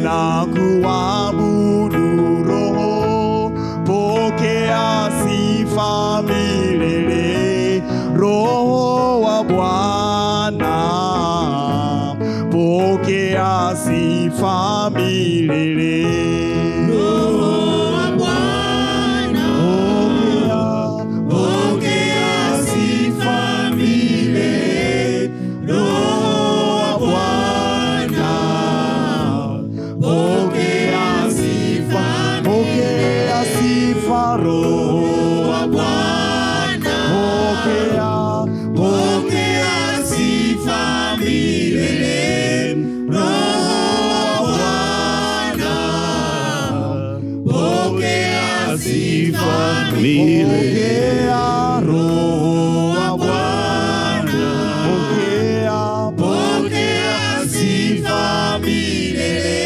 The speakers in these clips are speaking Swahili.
tunakuabudu Roho, pokea sifa milele. Roho wa Bwana, pokea sifa milele. Pokea Roho wa Bwana, pokea sifa milele. Roho wa Bwana, pokea sifa milele.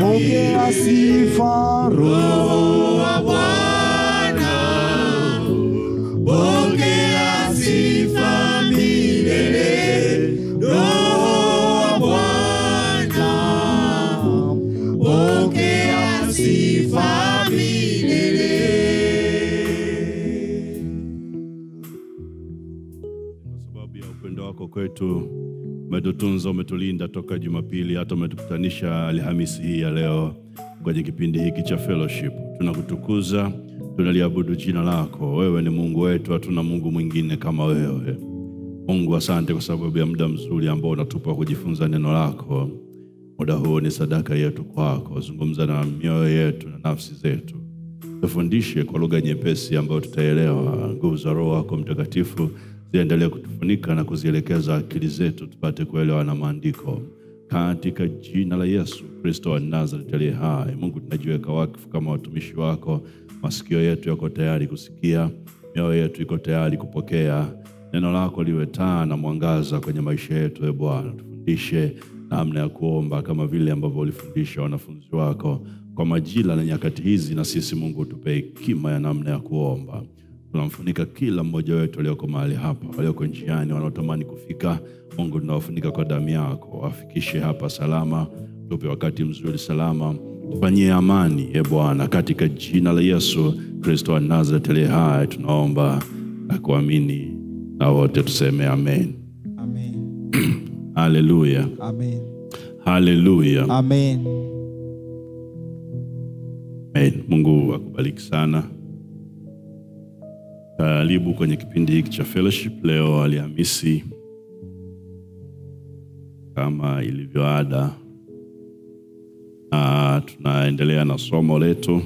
Pokea sifa Roho wa Bwana, pokea sifa milele. Kwetu umetutunza, umetulinda toka Jumapili, hata umetukutanisha Alhamisi hii ya leo kwenye kipindi hiki cha fellowship. Tunakutukuza, tunaliabudu jina lako. Wewe ni Mungu wetu, hatuna Mungu mwingine kama wewe. Mungu, asante kwa sababu ya muda mzuri ambao unatupa kujifunza neno lako. Muda huu ni sadaka yetu kwako. Zungumza na mioyo yetu na nafsi zetu. Tufundishe kwa lugha nyepesi ambayo tutaelewa. Nguvu za Roho wako Mtakatifu ziendelee kutufunika na kuzielekeza akili zetu tupate kuelewa na maandiko. Katika jina la Yesu Kristo wa Nazareti aliye hai. Mungu, tunajiweka wakfu kama watumishi wako. Masikio yetu yako tayari kusikia, mioyo yetu iko tayari kupokea. Neno lako liwe taa na mwangaza kwenye maisha yetu. Ee Bwana, tufundishe namna ya kuomba kama vile ambavyo ulifundisha wanafunzi wako kwa majira na nyakati hizi, na sisi Mungu tupe hekima ya namna ya kuomba. Tunamfunika kila mmoja wetu aliyoko mahali hapa, walioko njiani, wanaotamani kufika. Mungu, tunawafunika kwa damu yako. Wafikishe hapa salama, tupe wakati mzuri salama, tufanyie amani. Ee Bwana, katika jina la Yesu Kristo wa Nazareti aliye hai tunaomba na kuamini, na wote tuseme amen. Amen. Haleluya. Amen. Haleluya. Amen. Amen. Mungu akubariki sana. Karibu kwenye kipindi hiki cha fellowship. Leo Alhamisi, kama ilivyo ada, tunaendelea na somo letu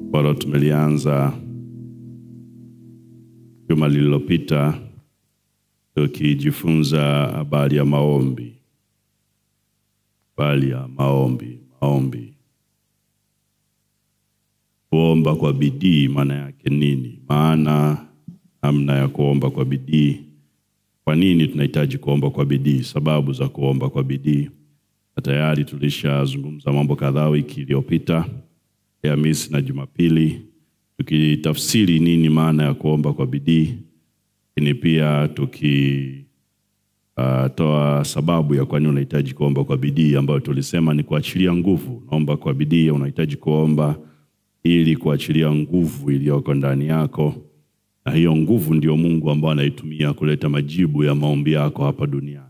ambalo tumelianza juma lililopita, tukijifunza habari ya maombi. Habari ya maombi. Kuomba kwa bidii maana yake nini? Maana namna ya kuomba kwa bidii. Kwa nini tunahitaji kuomba kwa bidii? Sababu za kuomba kwa bidii. Tayari tulishazungumza mambo kadhaa wiki iliyopita, Alhamisi na Jumapili, tukitafsiri nini maana ya kuomba kwa bidii. Lakini pia tukitoa sababu ya kwa nini unahitaji kuomba kwa bidii, ambayo tulisema ni kuachilia nguvu. Naomba kwa bidii, unahitaji kuomba ili kuachilia nguvu iliyoko ndani yako, na hiyo nguvu ndio Mungu ambaye anaitumia kuleta majibu ya maombi yako hapa duniani.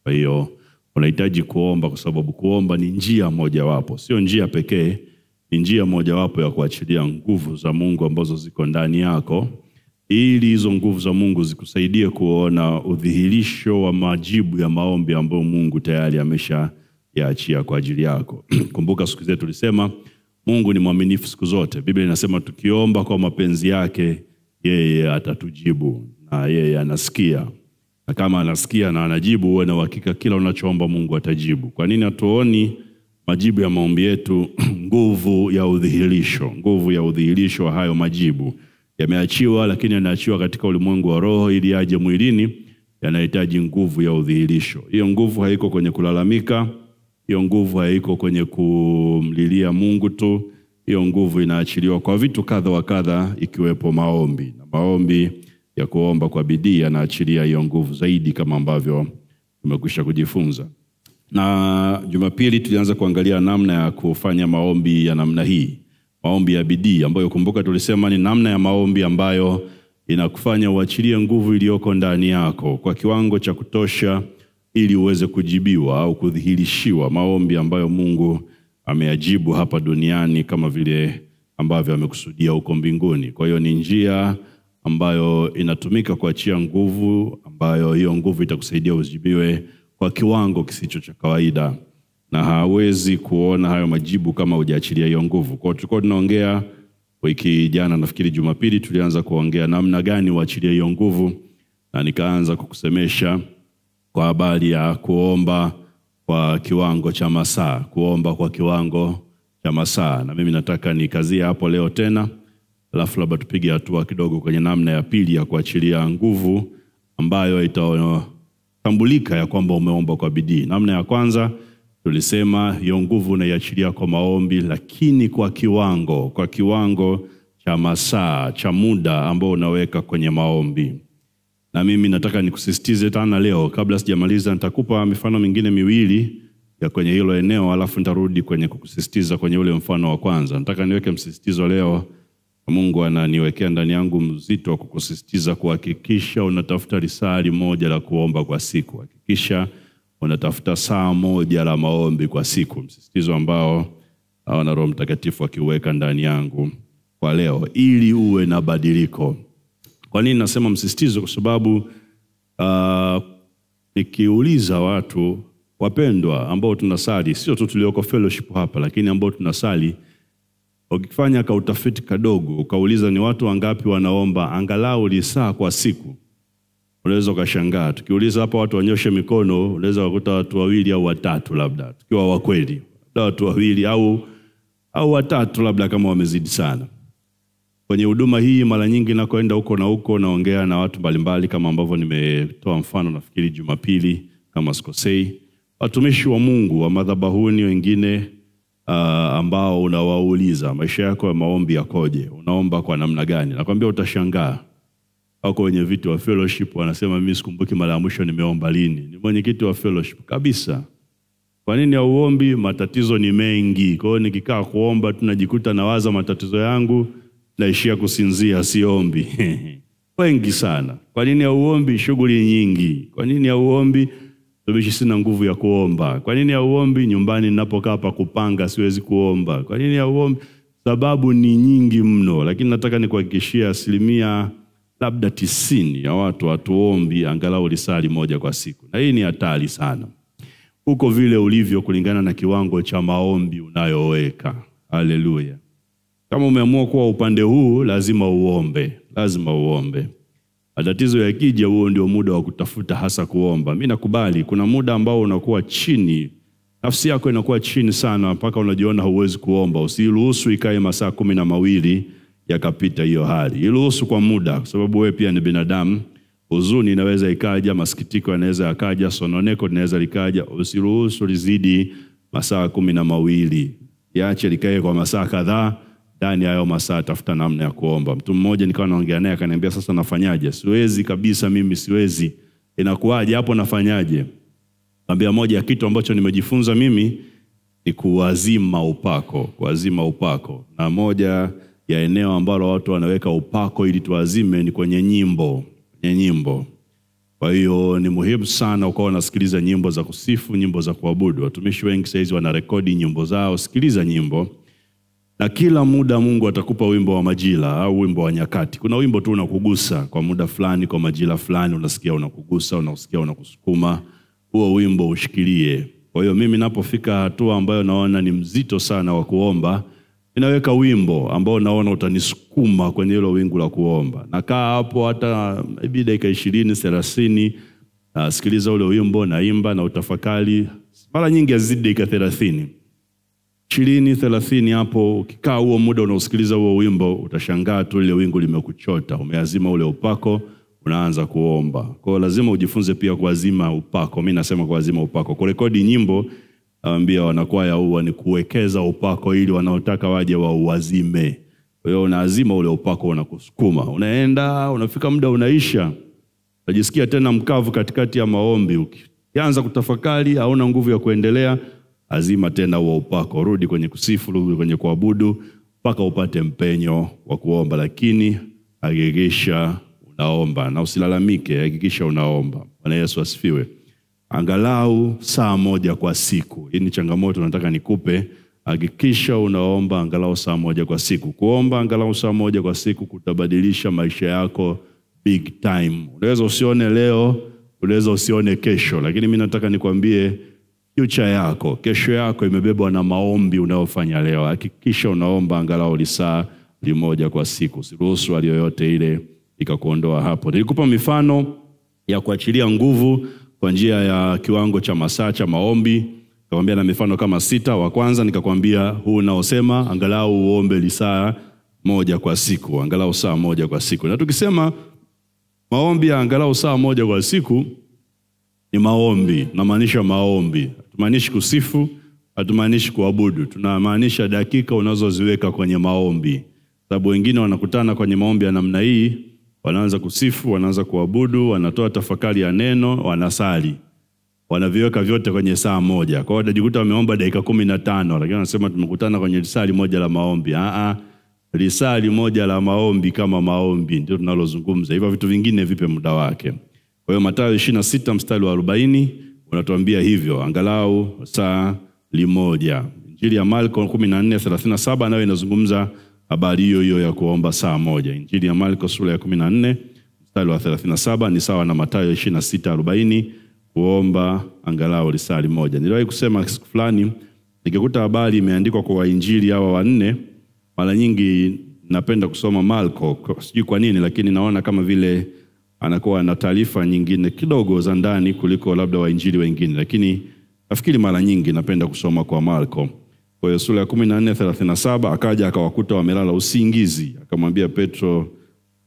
Kwa hiyo unahitaji kuomba kwa sababu kuomba ni njia mojawapo, sio njia pekee, ni njia mojawapo ya kuachilia nguvu za Mungu ambazo ziko ndani yako, ili hizo nguvu za Mungu zikusaidie kuona udhihirisho wa majibu ya maombi ambayo Mungu tayari ameshayaachia kwa ajili yako. Kumbuka siku zetu tulisema Mungu ni mwaminifu siku zote. Biblia inasema tukiomba kwa mapenzi yake, yeye atatujibu, na yeye anasikia. Na kama anasikia na anajibu, uwe na uhakika kila unachoomba Mungu atajibu. Kwa nini hatuoni majibu ya maombi yetu? Nguvu ya udhihirisho wa hayo majibu yameachiwa, lakini yanaachiwa katika ulimwengu wa roho ili aje mwilini. Yanahitaji nguvu ya udhihirisho. Hiyo nguvu haiko kwenye kulalamika, hiyo nguvu haiko kwenye kumlilia Mungu tu. hiyo nguvu inaachiliwa kwa vitu kadha wa kadha, ikiwepo maombi. Na maombi ya kuomba kwa bidii yanaachilia hiyo nguvu zaidi, kama ambavyo tumekwisha kujifunza. Na Jumapili tulianza kuangalia namna ya kufanya maombi ya namna hii, maombi ya bidii, ambayo kumbuka tulisema ni namna ya maombi ambayo inakufanya uachilie nguvu iliyoko ndani yako kwa kiwango cha kutosha ili uweze kujibiwa au kudhihirishiwa maombi ambayo Mungu ameyajibu hapa duniani kama vile ambavyo amekusudia huko mbinguni. Kwa hiyo ni njia ambayo inatumika kuachia nguvu, ambayo hiyo nguvu itakusaidia ujibiwe kwa kiwango kisicho cha kawaida, na hawezi kuona hayo majibu kama hujaachilia hiyo nguvu. Kwa hiyo tulikuwa tunaongea wiki jana, nafikiri Jumapili tulianza kuongea namna gani uachilie hiyo nguvu, na nikaanza kukusemesha kwa habari ya kuomba kwa kiwango cha masaa, kuomba kwa kiwango cha masaa. Na mimi nataka nikazie hapo leo tena, alafu labda tupige hatua kidogo kwenye namna ya pili ya kuachilia nguvu ambayo itatambulika ya kwamba umeomba kwa bidii. Namna ya kwanza tulisema hiyo nguvu unaiachilia kwa maombi, lakini kwa kiwango cha masaa, cha muda ambao unaweka kwenye maombi. Na mimi nataka nikusisitize tena leo, kabla sijamaliza nitakupa mifano mingine miwili ya kwenye hilo eneo, alafu nitarudi kwenye kukusisitiza kwenye ule mfano wa kwanza. Nataka niweke msisitizo leo, Mungu ananiwekea ndani yangu mzito wa kukusisitiza kuhakikisha unatafuta risali moja la kuomba kwa siku. Hakikisha unatafuta saa moja la maombi kwa siku, msisitizo ambao na Roho Mtakatifu akiweka ndani yangu kwa leo, ili uwe na badiliko. Kwa nini nasema msisitizo? Kwa sababu nikiuliza watu wapendwa ambao tunasali, sio tu tulioko fellowship hapa, lakini ambao tunasali, ukifanya ka utafiti kadogo, ukauliza ni watu wangapi wanaomba angalau lisaa kwa siku, unaweza ukashangaa. Tukiuliza hapa watu wanyoshe mikono, unaweza kukuta watu 2 au 3 labda, tukiwa wa kweli. Watu 2 au 3 labda kama wamezidi sana. Kwenye huduma hii mara nyingi nakoenda huko na huko, naongea na watu mbalimbali kama ambavyo nimetoa mfano nafikiri Jumapili kama sikosei. Watumishi wa Mungu wa madhabahuni wengine ambao unawauliza maisha yako ya maombi yakoje, unaomba kwa namna gani? Nakwambia utashangaa. Wako wenye viti wa fellowship wanasema mimi sikumbuki mara ya mwisho nimeomba lini. Ni mwenyekiti wa fellowship kabisa. Kwa nini hauombi? Matatizo ni mengi. Kwa hiyo nikikaa kuomba tunajikuta nawaza matatizo yangu, naishia kusinzia, siombi. Wengi sana. Kwa nini hauombi? Shughuli nyingi. Kwa nini hauombi? Sababu sina nguvu ya kuomba. Kwa nini hauombi? Nyumbani ninapokaa hapa kupanga siwezi kuomba. Kwa nini hauombi? Sababu ni nyingi mno. Lakini nataka nikuhakikishie asilimia labda 90 ya watu hatuombi angalau lisali moja kwa siku. Na hii ni hatari sana. Uko vile ulivyo kulingana na kiwango cha maombi unayoweka. Haleluya. Kama umeamua kuwa upande huu, lazima uombe. Lazima uombe. Matatizo yakija, huo ndio muda wa kutafuta hasa kuomba. Mimi nakubali kuna muda ambao unakuwa chini, nafsi yako inakuwa chini sana mpaka unajiona huwezi kuomba. Usiruhusu ikae masaa 12 yakapita hiyo hali. Iruhusu kwa muda, kwa sababu wewe pia ni binadamu. Huzuni inaweza ikaja, masikitiko yanaweza yakaja, sononeko linaweza likaja. Usiruhusu lizidi masaa 12. Yaache likae kwa masaa kadhaa. Ndani ya hayo masaa tafuta namna ya kuomba. Mtu mmoja nikawa naongea naye akaniambia sasa nafanyaje? Siwezi kabisa mimi, siwezi. Inakuwaje hapo, nafanyaje? Nikamwambia moja ya kitu ambacho nimejifunza mimi ni kuwazima upako. Na moja ya eneo ambalo watu wanaweka upako ili tuwazime ni kwenye nyimbo. Kwa hiyo ni muhimu sana ukawa unasikiliza nyimbo za kusifu, nyimbo za kuabudu. Watumishi wengi saizi wanarekodi nyimbo zao. Sikiliza nyimbo. Na kila muda Mungu atakupa wimbo wa majira au wimbo wa nyakati. Kuna wimbo tu unakugusa kwa muda fulani, kwa majira fulani, unasikia unakugusa, unasikia unakusukuma. Huo wimbo ushikilie. Kwa hiyo mimi ninapofika hatua ambayo naona ni mzito sana wa kuomba, ninaweka wimbo ambao naona utanisukuma kwenye hilo wingu la kuomba. Nakaa hapo hata maybe dakika 20-30, sikiliza ule wimbo, naimba na utafakari. Mara nyingi yazidi dakika 30. 20-30 hapo. Ukikaa huo muda unaosikiliza huo wimbo, utashangaa tu ile wingu limekuchota. Umeazima ule upako, unaanza kuomba. Kwa hiyo lazima ujifunze pia kuazima upako. Mimi nasema kuazima upako. Kurekodi nyimbo naambia wanakwaya huwa ni kuwekeza upako ili wanaotaka waje wa uazime. Kwa hiyo unaazima ule upako unakusukuma. Unaenda, unafika muda unaisha. Unajisikia tena mkavu katikati ya maombi. Ukianza kutafakari, hauna nguvu ya kuendelea, azima tena huo upako. Rudi kwenye kusifu, rudi kwenye kuabudu, mpaka upate mpenyo wa kuomba. Lakini hakikisha unaomba na usilalamike, hakikisha unaomba. Bwana Yesu asifiwe. Angalau saa moja kwa siku. Hii ni changamoto nataka nikupe. Hakikisha unaomba angalau saa moja kwa siku. Kuomba angalau saa moja kwa siku kutabadilisha maisha yako big time. Unaweza usione leo, unaweza usione kesho, lakini mimi nataka nikwambie future yako, kesho yako imebebwa na maombi unayofanya leo. Hakikisha unaomba angalau saa moja kwa siku. Usiruhusu hali yoyote ile ikakuondoa hapo. Nilikupa mifano ya kuachilia nguvu kwa njia ya kiwango cha masaa cha maombi. Nikakwambia na mifano kama 6. Wa kwanza nikakwambia huu unaosema angalau uombe saa moja kwa siku, angalau saa moja kwa siku. Na tukisema maombi ya angalau saa moja kwa siku ni maombi, namaanisha maombi. Hatumaanishi kusifu, hatumaanishi kuabudu. Tunamaanisha dakika unazoziweka kwenye maombi. Sababu wengine wanakutana kwenye maombi ya namna hii, wanaanza kusifu, wanaanza kuabudu, wanatoa tafakari ya neno, wanasali. Wanaviweka vyote kwenye saa moja. Kwa hiyo watajikuta wameomba dakika 15, lakini wanasema tumekutana kwenye risali moja la maombi. Risali moja la maombi kama maombi ndio tunalozungumza. Hivyo vitu vingine vipe muda wake. Kwa hiyo Mathayo 26 mstari wa 40 unatuambia hivyo, angalau saa moja. Injili ya Marko 14:37 nayo inazungumza habari hiyo ya kuomba saa moja. Injili ya Marko sura ya 14 mstari wa 37 ni sawa na Mathayo 26:40, kuomba angalau saa moja. Niliwahi kusema siku fulani nikikuta habari imeandikwa kwa wainjili hawa wanne, mara nyingi napenda kusoma Marko, sijui kwa nini, lakini naona kama vile anakuwa na taarifa nyingine kidogo za ndani kuliko labda wainjili wengine, lakini nafikiri mara nyingi napenda kusoma kwa Marko. Kwa hiyo sura ya 14:37 akaja akawakuta wamelala usingizi. Akamwambia Petro,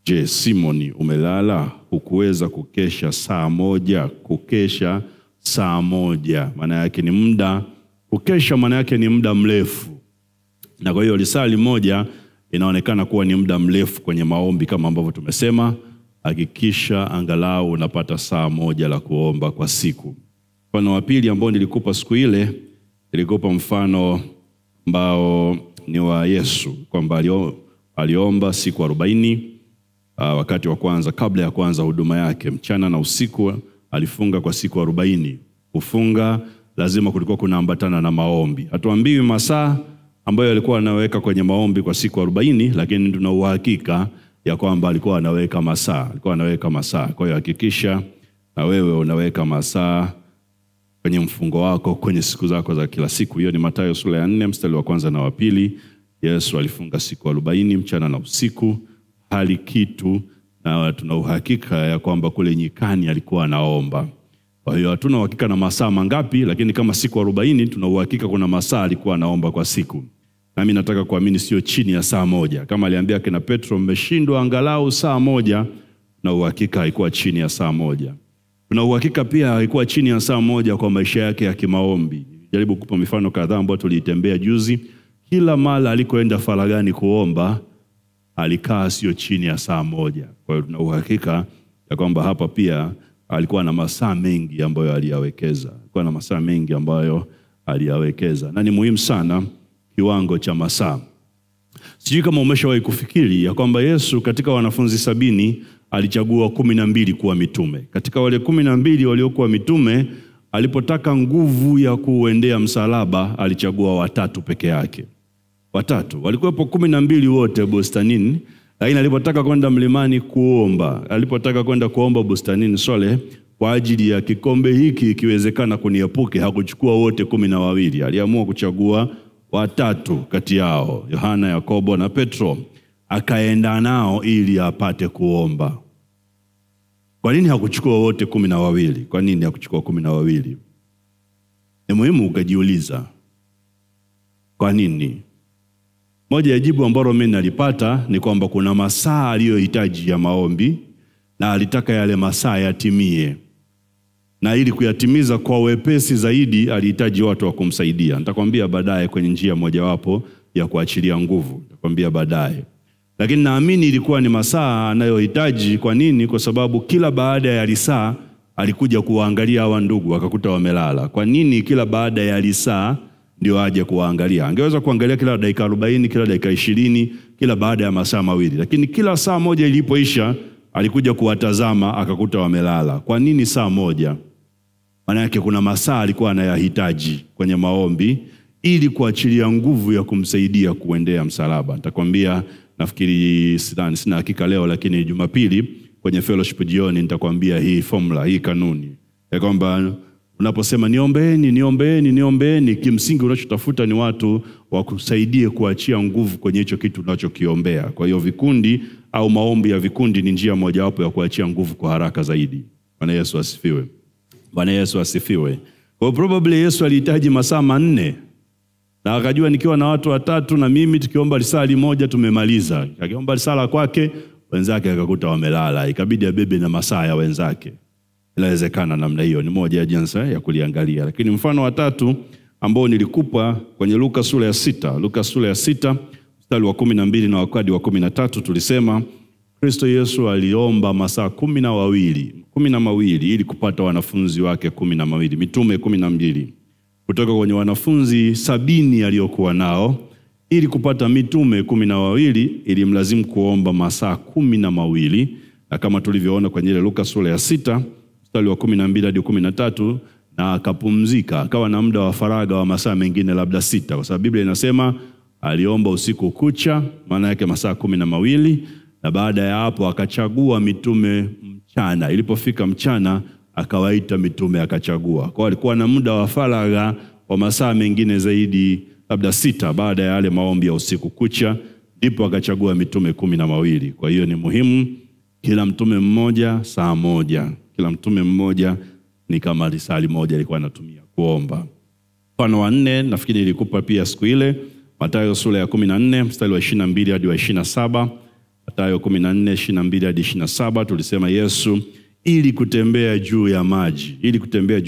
"Je, Simoni, umelala? Hukuweza kukesha saa moja?" Kukesha saa moja maana yake ni muda. Kukesha maana yake ni muda mrefu. Na kwa hiyo risali moja inaonekana kuwa ni muda mrefu kwenye maombi kama ambavyo tumesema. Hakikisha angalau unapata saa moja la kuomba kwa siku. Mfano wa pili ambao nilikupa siku ile, nilikupa mfano ambao ni wa Yesu, kwamba aliomba siku 40 wakati wa kwanza, kabla ya kuanza huduma yake. Mchana na usiku alifunga kwa siku 40. Kufunga lazima kulikuwa kunaambatana na maombi. Hatuambiwi masaa ambayo alikuwa anaweka kwenye maombi kwa siku 40, lakini tuna uhakika ya kwamba alikuwa anaweka masaa. Kwa hiyo hakikisha na wewe unaweka masaa kwenye mfungo wako, kwenye siku zako za kila siku. Hiyo ni Mathayo sura ya 4 mstari wa kwanza na wa pili. Yesu alifunga siku 40 mchana na usiku, hali kitu, na tuna uhakika ya kwamba kule nyikani alikuwa anaomba. Kwa hiyo hatuna uhakika na masaa mangapi, lakini kama siku 40 tuna uhakika kuna masaa alikuwa anaomba kwa siku. Na mimi nataka kuamini sio chini ya saa moja. Kama aliambia kina Petro, mmeshindwa angalau saa moja, na uhakika haikuwa chini ya saa moja. Tuna uhakika pia haikuwa chini ya saa moja kwa maisha yake ya kimaombi. Jaribu kupa mifano kadhaa ambayo tuliitembea juzi. Kila mara alikoenda faragani kuomba, alikaa sio chini ya saa moja. Kwa hiyo tuna uhakika ya kwamba hapa pia alikuwa na masaa mengi ambayo aliyawekeza. Na ni muhimu sana kiwango cha masaa. Sijui kama umeshawahi kufikiri ya kwamba Yesu katika wanafunzi 70 alichagua 12 kuwa mitume. Katika wale 12 waliokuwa mitume, alipotaka nguvu ya kuendea msalaba, alichagua 3 peke yake. 3. Walikuwepo 12 wote bustanini, lakini alipotaka kwenda mlimani kuomba, alipotaka kwenda kuomba bustanini Sole kwa ajili ya kikombe hiki ikiwezekana kuniepuke, hakuchukua wote 12. Aliamua kuchagua 3 kati yao, Yohana, Yakobo na Petro, akaenda nao ili apate kuomba. Kwa nini hakuchukua wote 12? Kwa nini hakuchukua 12? Ni muhimu ukajiuliza. Kwa nini? Moja ya jibu ambalo mimi nalipata ni kwamba kuna masaa aliyohitaji ya maombi na alitaka yale masaa yatimie. na ili kuyatimiza kwa wepesi zaidi alihitaji watu wa kumsaidia. Nitakwambia baadaye kwenye njia mojawapo ya kuachilia nguvu, nitakwambia baadaye. Lakini naamini ilikuwa ni masaa anayohitaji. Kwa nini? Kwa sababu kila baada ya lisaa alikuja kuwaangalia hawa ndugu, akakuta wamelala. Kwa nini kila baada ya lisaa ndio aje kuwaangalia? Angeweza kuangalia kila dakika 40, kila dakika 20, kila baada ya masaa mawili. Lakini kila saa moja ilipoisha alikuja kuwatazama, akakuta wamelala. Kwa nini saa moja? Maana yake kuna masaa alikuwa anayahitaji kwenye maombi ili kuachilia nguvu ya kumsaidia kuendea msalaba. Nitakwambia, nafikiri sina hakika leo, lakini Jumapili kwenye fellowship jioni nitakwambia hii formula, hii kanuni ya kwamba unaposema niombeeni, kimsingi unachotafuta ni watu wa kusaidie kuachia nguvu kwenye hicho kitu unachokiombea. Kwa hiyo vikundi au maombi ya vikundi ni njia mojawapo ya kuachia nguvu kwa haraka zaidi. Bwana Yesu asifiwe. Bwana Yesu asifiwe. Kwa probably Yesu alihitaji masaa 4. Na akajua nikiwa na watu 3 na mimi tukiomba risali moja tumemaliza. Akiomba risala kwake, wenzake akakuta wamelala. Ikabidi abebe na masaa ya wenzake. Inawezekana namna hiyo, ni moja ya jinsi ya kuliangalia. Lakini mfano wa 3 ambao nilikupa kwenye Luka sura ya 6. Luka sura ya 6 mstari wa 12 na wakati wa 13 tulisema Kristo Yesu aliomba masaa 12 ili kupata wanafunzi wake 12, mitume 12. Kutoka kwenye wanafunzi 70 aliokuwa nao, ili kupata mitume 12 ili mlazimu kuomba masaa 12. Na kama tulivyoona kwenye ile Luka sura ya 6 mstari wa 12 hadi 13, na akapumzika, akawa na muda wa faraga wa masaa mengine labda 6, kwa sababu Biblia inasema aliomba usiku kucha, maana yake masaa 12. Na baada ya hapo akachagua mitume mchana. Ilipofika mchana akawaita mitume akachagua. Kwa alikuwa na muda wa faraga wa masaa mengine zaidi labda 6 baada ya yale maombi ya usiku kucha, ndipo akachagua mitume 12. Kwa hiyo ni muhimu kila mtume mmoja saa moja. Kila mtume mmoja ni kama risali moja alikuwa anatumia kuomba. Mfano wa 4 nafikiri nilikupa pia siku ile, Mathayo sura ya 14 mstari wa 22 hadi wa 27. Mathayo 14 22 hadi 27 tulisema Yesu ili kutembea juu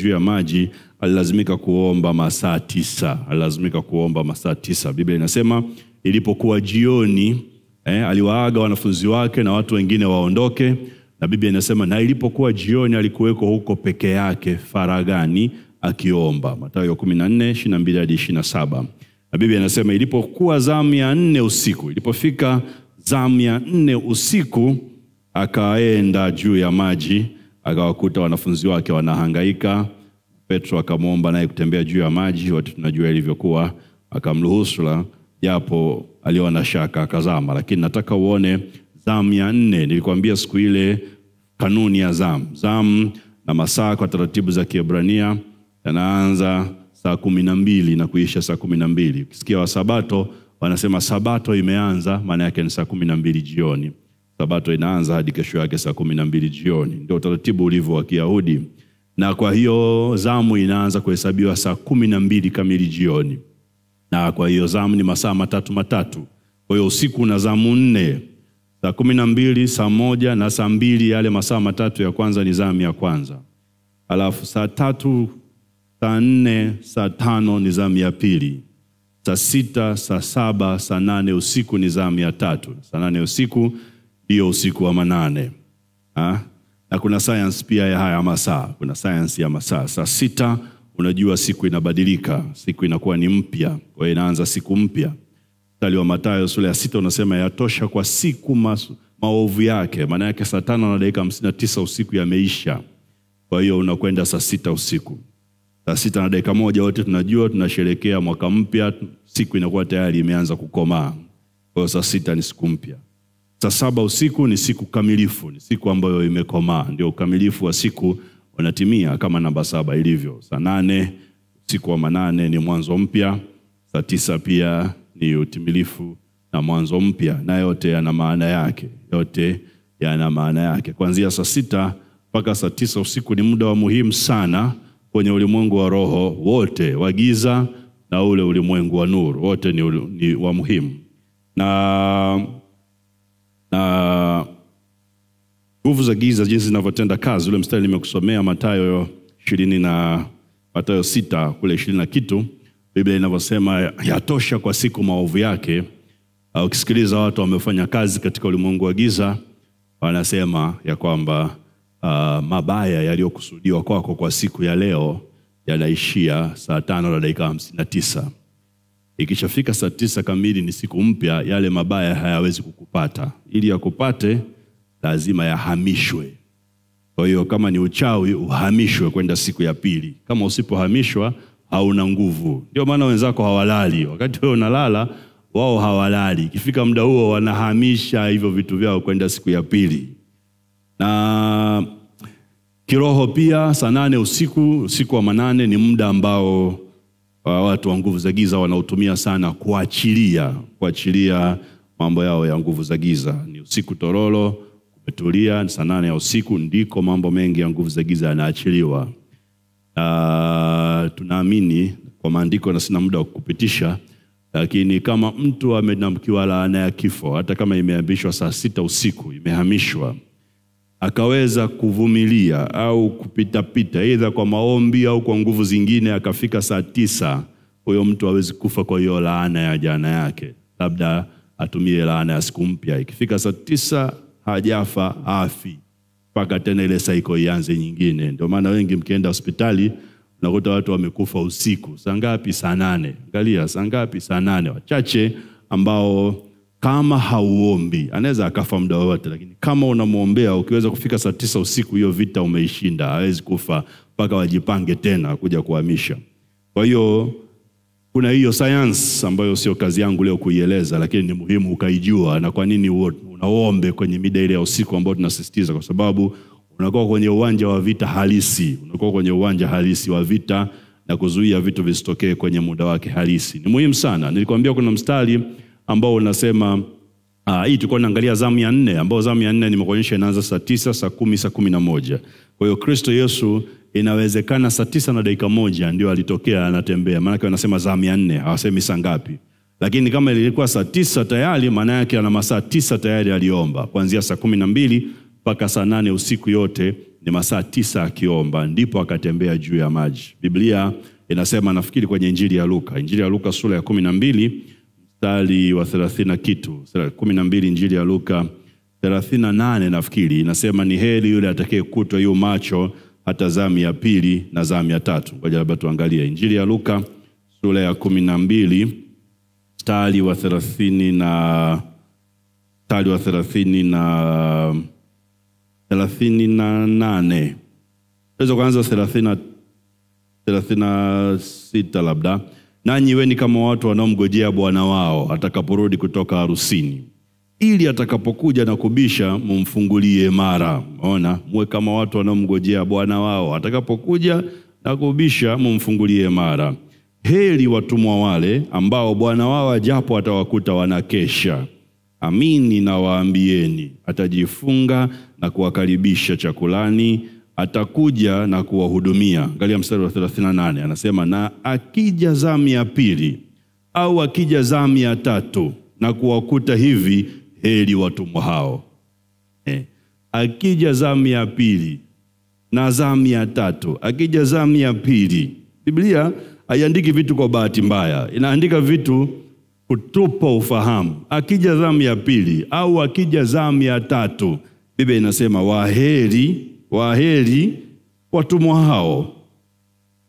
ya maji alilazimika kuomba masaa 9. Biblia inasema ilipokuwa jioni aliwaaga wanafunzi wake na watu wengine waondoke, na Biblia inasema na ilipokuwa jioni alikuweko huko peke yake faragani akiomba. Mathayo 14 22 hadi 27. Na Biblia inasema ilipokuwa zamu ya 4 usiku, ilipofika zamu ya 4 usiku akaenda juu ya maji, akawakuta wanafunzi wake wanahangaika. Petro akamwomba naye kutembea juu ya maji, wote tunajua ilivyokuwa, akamruhusu japo aliona shaka akazama. Lakini nataka uone zamu ya 4. Nilikwambia siku ile kanuni ya zamu na masaa kwa taratibu za Kiebrania yanaanza saa 12 na kuisha saa 12. Ukisikia wa Sabato wanasema Sabato imeanza, maana yake ni saa 12 jioni. Sabato inaanza hadi kesho yake saa 12 jioni. Ndio utaratibu ulivyo wa Kiyahudi. Na kwa hiyo zamu inaanza kuhesabiwa saa 12 kamili jioni. Na kwa hiyo zamu ni masaa 3. Kwa hiyo usiku una zamu 4. Saa 12, saa 1 na saa 2, yale masaa 3 ya kwanza ni zamu ya kwanza. Alafu saa 3, saa 4, saa 5 ni zamu ya pili. Saa 6, saa 7, saa 8 usiku ni zamu ya 3. Saa 8 usiku ndio usiku wa manane. Na kuna science pia ya haya masaa. Kuna science ya masaa. Saa 6 unajua siku inabadilika. Siku inakuwa ni mpya. Kwa hiyo inaanza siku mpya. Mstari wa Mathayo sura ya 6 unasema yatosha kwa siku maovu yake. Maana yake saa 5 na dakika 59 usiku yameisha. Kwa hiyo unakwenda saa 6 usiku. Saa 6 na dakika 1 wote tunajua tunasherehekea mwaka mpya, siku inakuwa tayari imeanza kukomaa. Kwa hiyo saa 6 ni siku mpya. Saa 7 usiku ni siku kamilifu, ni siku ambayo imekomaa, ndio ukamilifu wa siku unatimia kama namba 7 ilivyo. Saa 8 usiku wa manane ni mwanzo mpya. Saa 9 pia ni utimilifu na mwanzo mpya, na yote yana maana yake. Kuanzia saa 6 mpaka saa 9 usiku ni muda wa muhimu sana kwenye ulimwengu wa roho, wote wa giza na ule ulimwengu wa nuru, wote ni wa muhimu. Na nguvu za giza jinsi zinavyotenda kazi, ule mstari nimekusomea Mathayo Mathayo 6 kule 20 na kitu, Biblia inavyosema yatosha kwa siku maovu yake. Ukisikiliza watu wamefanya kazi katika ulimwengu wa giza, wanasema ya kwamba mabaya yaliyokusudiwa kwako kwa siku ya leo yanaishia saa 5:59. Ikishafika saa 9 kamili ni siku mpya, yale mabaya hayawezi kukupata. Ili yakupate lazima yahamishwe. Kwa hiyo kama ni uchawi uhamishwe kwenda siku ya pili. Kama usipohamishwa hauna nguvu. Ndio maana wenzako hawalali. Wakati wewe unalala, wao hawalali. Ikifika muda huo wanahamisha hivyo vitu vyao kwenda siku ya pili. Na kiroho pia saa 8 usiku wa manane ni muda ambao watu wa nguvu za giza wanautumia sana kuachilia mambo yao ya nguvu za giza. Ni usiku torolo, kumetulia, saa 8 ya usiku ndiko mambo mengi ya nguvu za giza yanaachiliwa. Tunaamini kwa maandiko na sina muda wa kukupitisha, lakini kama mtu amenamkiwa laana ya kifo, hata kama imeambishwa saa 6 usiku, imehamishwa, akaweza kuvumilia au kupita aidha kwa maombi au kwa nguvu zingine, akafika saa 9, huyo mtu hawezi kufa kwa hiyo laana ya jana yake. Labda atumie laana ya siku mpya. Ikifika saa 9 hajafa, afi mpaka tena ile cycle ianze nyingine. Ndio maana wengi mkienda hospitali unakuta watu wamekufa usiku. Saa ngapi? Saa 8. Angalia, saa ngapi? Saa 8. Wachache ambao kama hauombi anaweza akafa muda wote, lakini kama unamuombea ukiweza kufika saa 9 usiku, hiyo vita umeishinda, hawezi kufa mpaka wajipange tena kuja kuhamisha. Kwa hiyo kuna hiyo science ambayo sio kazi yangu leo kuieleza, lakini ni muhimu ukaijua. Na kwa nini unaombe kwenye mida ile ya usiku ambao tunasisitiza? Kwa sababu unakuwa kwenye uwanja wa vita halisi, unakuwa kwenye uwanja halisi wa vita na kuzuia vitu visitokee kwenye muda wake halisi. Ni muhimu sana. Nilikwambia kuna mstari ambao unasema hii tulikuwa tunaangalia zamu ya 4, ambao zamu ya 4 nimekuonyesha inaanza saa 9, saa 10, saa 11. Kwa hiyo Kristo Yesu inawezekana saa 9:01 ndio alitokea anatembea. Maana yake wanasema zamu ya 4, hawasemi saa ngapi. Lakini kama ilikuwa saa 9 tayari, maana yake ana masaa 9 tayari aliomba. Kuanzia saa 12 mpaka saa 8 usiku yote ni masaa 9 akiomba, ndipo akatembea juu ya maji. Biblia inasema, nafikiri kwenye Injili ya Luka sura ya 12 mstari wa 30 na kitu, 12 Injili ya Luka 38 nafikiri, inasema ni heri yule atakayekutwa yu macho hata zamu ya 2 na zamu ya 3. Ngoja labda tuangalie Injili ya Luka sura ya 12 mstari wa 30 na 38. Tuweza kuanza 36 labda. Nanyi weni kama watu wanaomngojea bwana wao atakaporudi kutoka harusini, ili atakapokuja na kubisha mumfungulie mara. Unaona, muwe kama watu wanaomngojea bwana wao atakapokuja na kubisha mumfungulie mara. Heri watumwa wale ambao bwana wao ajapo atawakuta wanakesha. Amini na waambieni, atajifunga na kuwakaribisha chakulani, atakuja na kuwahudumia. Angalia mstari wa 38, anasema na akija zamu ya 2 au akija zamu ya 3 na kuwakuta hivi, heri watumwa hao. Akija zamu ya 2 na zamu ya 3, akija zamu ya 2. Biblia haiandiki vitu kwa bahati mbaya, inaandika vitu kutupa ufahamu. Akija zamu ya 2 au akija zamu ya 3, Biblia inasema waheri watumwa hao.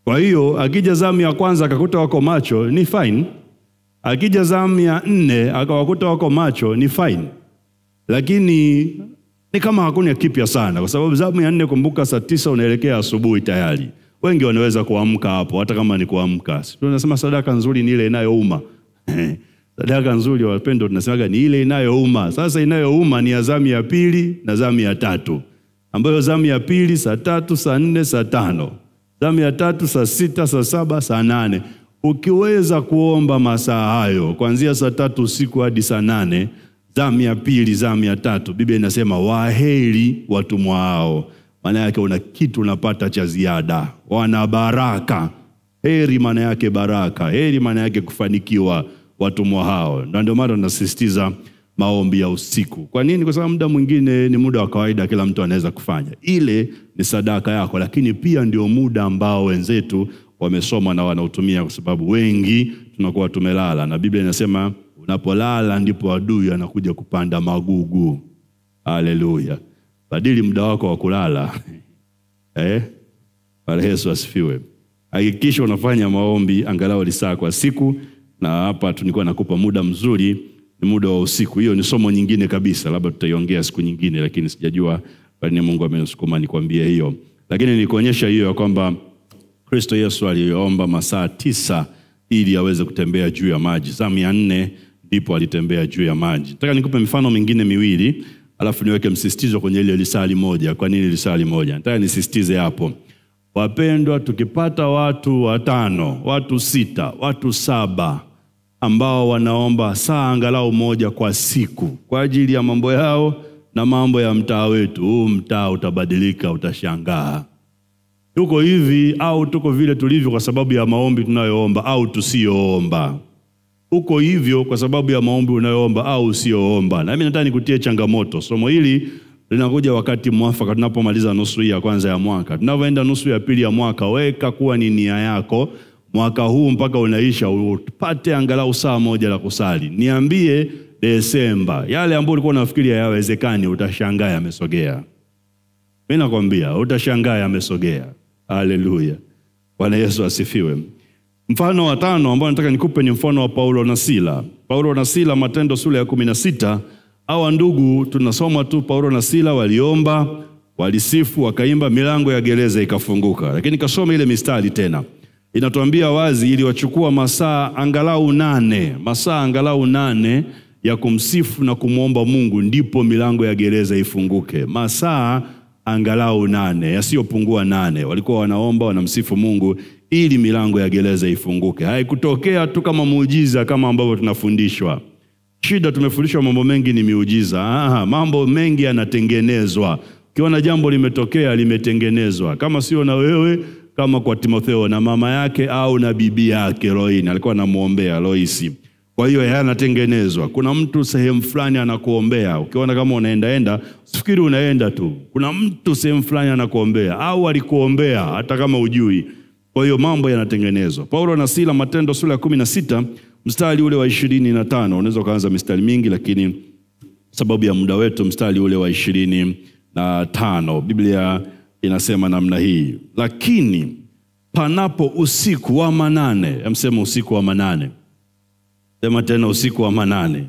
Kwa hiyo akija zamu ya kwanza akakuta wako macho ni fine. Akija zamu ya 4 akawakuta wako macho ni fine. Lakini ni kama hakuna kipya sana, kwa sababu zamu ya 4, kumbuka, saa 9 unaelekea asubuhi tayari. Wengi wanaweza kuamka hapo, hata kama ni kuamka. Tunasema sadaka nzuri ni ile inayouma. Sadaka nzuri wapendwa, tunasemaga ni ile inayouma. Sasa inayouma ni ya zamu ya 2 na zamu ya 3. Ambayo zamu ya 2 saa 3, saa 4, saa 5. Zamu ya 3 saa 6, saa 7, saa 8. Ukiweza kuomba masaa hayo kuanzia saa 3 usiku hadi saa 8, zamu ya 2, zamu ya 3, Biblia inasema waheri watumwa hao. Maana yake una kitu unapata cha ziada. Wana baraka. Heri maana yake baraka. Heri maana yake kufanikiwa watumwa hao. Ndio maana tunasisitiza maombi ya usiku. Kwa nini? Kwa sababu muda mwingine ni muda wa kawaida, kila mtu anaweza kufanya. Ile ni sadaka yako, lakini pia ndio muda ambao wenzetu wamesoma na wanautumia, kwa sababu wengi tunakuwa tumelala, na Biblia inasema unapolala ndipo adui anakuja kupanda magugu. Haleluya. Badili muda wako wa kulala. Bwana Yesu asifiwe. Hakikisha unafanya maombi angalau lisaa kwa siku, na hapa tulikuwa nakupa muda mzuri, ni muda wa usiku. Hiyo ni somo nyingine kabisa, labda tutaiongea siku nyingine, lakini sijajua bali Mungu amenisukuma nikwambie hiyo. Lakini nilikuonyesha hiyo ya kwamba Kristo Yesu aliomba masaa 9 ili aweze kutembea juu ya maji. Zamu ya 4 ndipo alitembea juu ya maji. Nataka nikupe mifano mingine miwili, alafu niweke msisitizo kwenye ile lisali moja. Kwa nini lisali moja? Nataka nisisitize hapo. Wapendwa, tukipata watu 5, watu 6, watu 7 ambao wanaomba saa angalau moja kwa siku kwa ajili ya mambo yao na mambo ya mtaa wetu, mtaa utabadilika, utashangaa. Tuko hivi au tuko vile tulivyo kwa sababu ya maombi tunayoomba au tusiyoomba. Uko hivyo kwa sababu ya maombi unayoomba au usiyoomba. Na mimi nataka nikutie changamoto. Somo hili linakuja wakati mwafaka tunapomaliza nusu hii ya kwanza ya mwaka. Tunapoenda nusu ya pili ya mwaka, weka kuwa ni nia yako mwaka huu mpaka unaisha upate angalau saa moja la kusali. Niambie Desemba, yale ambayo ulikuwa unafikiria hayawezekani, utashangaa yamesogea. Mimi nakwambia utashangaa yamesogea. Haleluya. Bwana Yesu asifiwe. Mfano wa 5 ambao nataka nikupe ni mfano wa Paulo na Sila. Paulo na Sila, Matendo sura ya 16. Hawa ndugu tunasoma tu, Paulo na Sila waliomba, walisifu, wakaimba, milango ya gereza ikafunguka. Lakini kasoma ile mistari tena. Inatuambia wazi ili wachukua masaa angalau 8 ya kumsifu na kumuomba Mungu ndipo milango ya gereza ifunguke. Masaa angalau 8, yasiyopungua 8. Walikuwa wanaomba, wanamsifu Mungu ili milango ya gereza ifunguke. Haikutokea tu kama muujiza kama ambavyo tunafundishwa. Shida tumefundishwa mambo mengi ni miujiza. Mambo mengi yanatengenezwa. Ukiona jambo limetokea, limetengenezwa. Kama sio na wewe, kama kwa Timotheo na mama yake au na bibi yake Loini, alikuwa anamuombea Loisi. Kwa hiyo yanatengenezwa. Kuna mtu sehemu fulani anakuombea. Ukiona kama unaenda, usifikiri unaenda tu. Kuna mtu sehemu fulani anakuombea au alikuombea hata kama hujui. Kwa hiyo mambo yanatengenezwa. Paulo na Sila, Matendo sura ya 16, mstari ule wa 25. Unaweza kuanza mistari mingi, lakini sababu ya muda wetu mstari ule wa 25. Biblia inasema namna hii. Lakini panapo usiku wa manane, msema usiku wa manane. Sema tena usiku wa manane.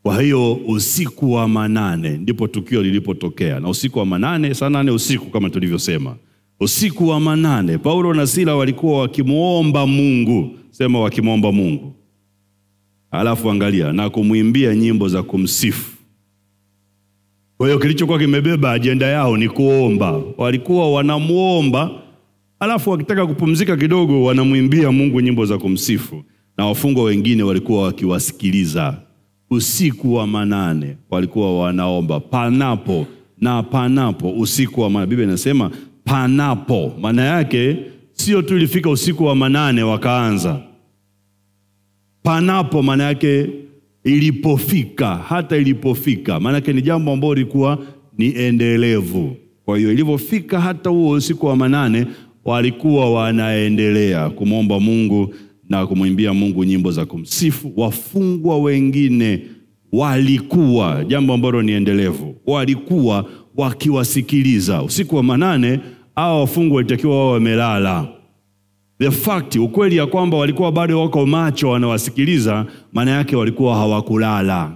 Kwa hiyo usiku wa manane ndipo tukio lilipotokea. Na usiku wa manane, saa 8 usiku kama tulivyosema. Usiku wa manane, Paulo na Sila walikuwa wakimuomba Mungu. Sema wakimuomba Mungu. Alafu angalia, na kumuimbia nyimbo za kumsifu. Kwa hiyo kilichokuwa kimebeba ajenda yao ni kuomba. Walikuwa wanamuomba, alafu wakitaka kupumzika kidogo wanamuimbia Mungu nyimbo za kumsifu. Na wafungwa wengine walikuwa wakiwasikiliza. Usiku wa manane walikuwa wanaomba. Panapo usiku wa manane. Biblia inasema panapo. Maana yake sio tu ilifika usiku wa manane wakaanza. Panapo maana yake ilipofika, hata ilipofika. Maana yake ni jambo ambalo lilikuwa ni endelevu. Kwa hiyo ilipofika hata huo usiku wa manane walikuwa wanaendelea kumwomba Mungu na kumwimbia Mungu nyimbo za kumsifu. Wafungwa wengine walikuwa, jambo ambalo ni endelevu, walikuwa wakiwasikiliza. Usiku wa manane hao wafungwa walitakiwa wao wamelala. The fact, ukweli ya kwamba walikuwa bado wako macho wanawasikiliza, maana yake walikuwa hawakulala.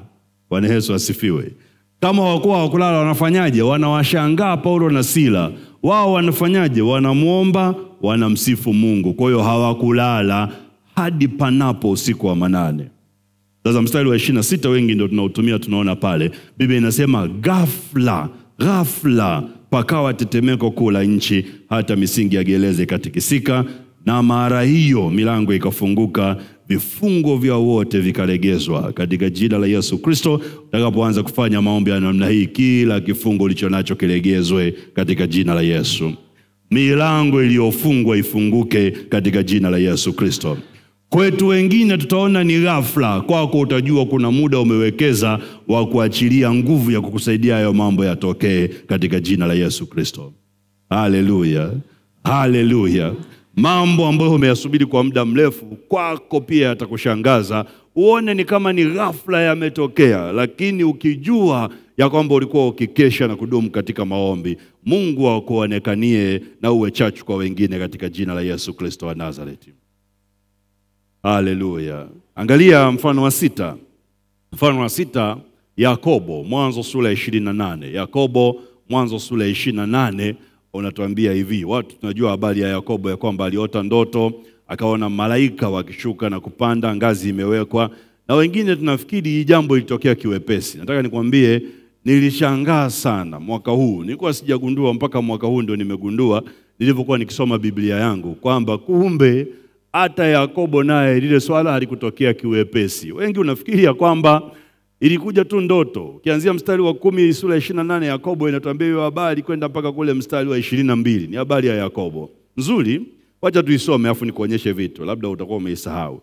Bwana Yesu asifiwe. Kama hawakulala wanafanyaje? Wanawashangaa Paulo na Sila. Wao wanafanyaje? Wanamuomba, wanamsifu Mungu. Kwa hiyo hawakulala hadi panapo usiku wa manane. Sasa mstari wa 26 wengi ndio tunautumia, tunaona pale. Biblia inasema ghafla pakawa tetemeko kuu la nchi, hata misingi ya gereza ikatikisika, na mara hiyo milango ikafunguka, vifungo vya wote vikalegezwa. Katika jina la Yesu Kristo, utakapoanza kufanya maombi ya namna hii, kila kifungo ulichonacho kilegezwe katika jina la Yesu. Milango iliyofungwa ifunguke katika jina la Yesu Kristo. Kwetu wengine tutaona ni ghafla, kwako utajua kuna muda umewekeza wa kuachilia nguvu ya kukusaidia hayo mambo yatokee katika jina la Yesu Kristo. Haleluya. Haleluya. Mambo ambayo umeyasubiri kwa muda mrefu kwako pia yatakushangaza. Uone ni kama ni ghafla yametokea, lakini ukijua ya kwamba ulikuwa ukikesha na kudumu katika maombi, Mungu akuonekanie na uwe chachu kwa wengine katika jina la Yesu Kristo wa Nazareti. Haleluya. Angalia mfano wa 6. Mfano wa 6, Yakobo, Mwanzo sura 28. Yakobo, Mwanzo sura 28 unatuambia hivi. Watu tunajua habari ya Yakobo ya kwamba aliota ndoto, akaona malaika wakishuka na kupanda, ngazi imewekwa. Na wengine tunafikiri hii jambo litokea kiwepesi. Nataka nikwambie nilishangaa sana mwaka huu. Nilikuwa sijagundua mpaka mwaka huu ndio nimegundua nilipokuwa nikisoma Biblia yangu kwamba kumbe hata Yakobo naye lile swala halikutokea kiwepesi. Wengi unafikiri ya kwamba ilikuja tu ndoto. Ukianzia mstari wa 10 sura 28 Yakobo inatuambia hiyo habari kwenda mpaka kule mstari wa 22. Ni habari ya Yakobo. Nzuri, wacha tuisome afu nikuonyeshe vitu. Labda utakuwa umeisahau.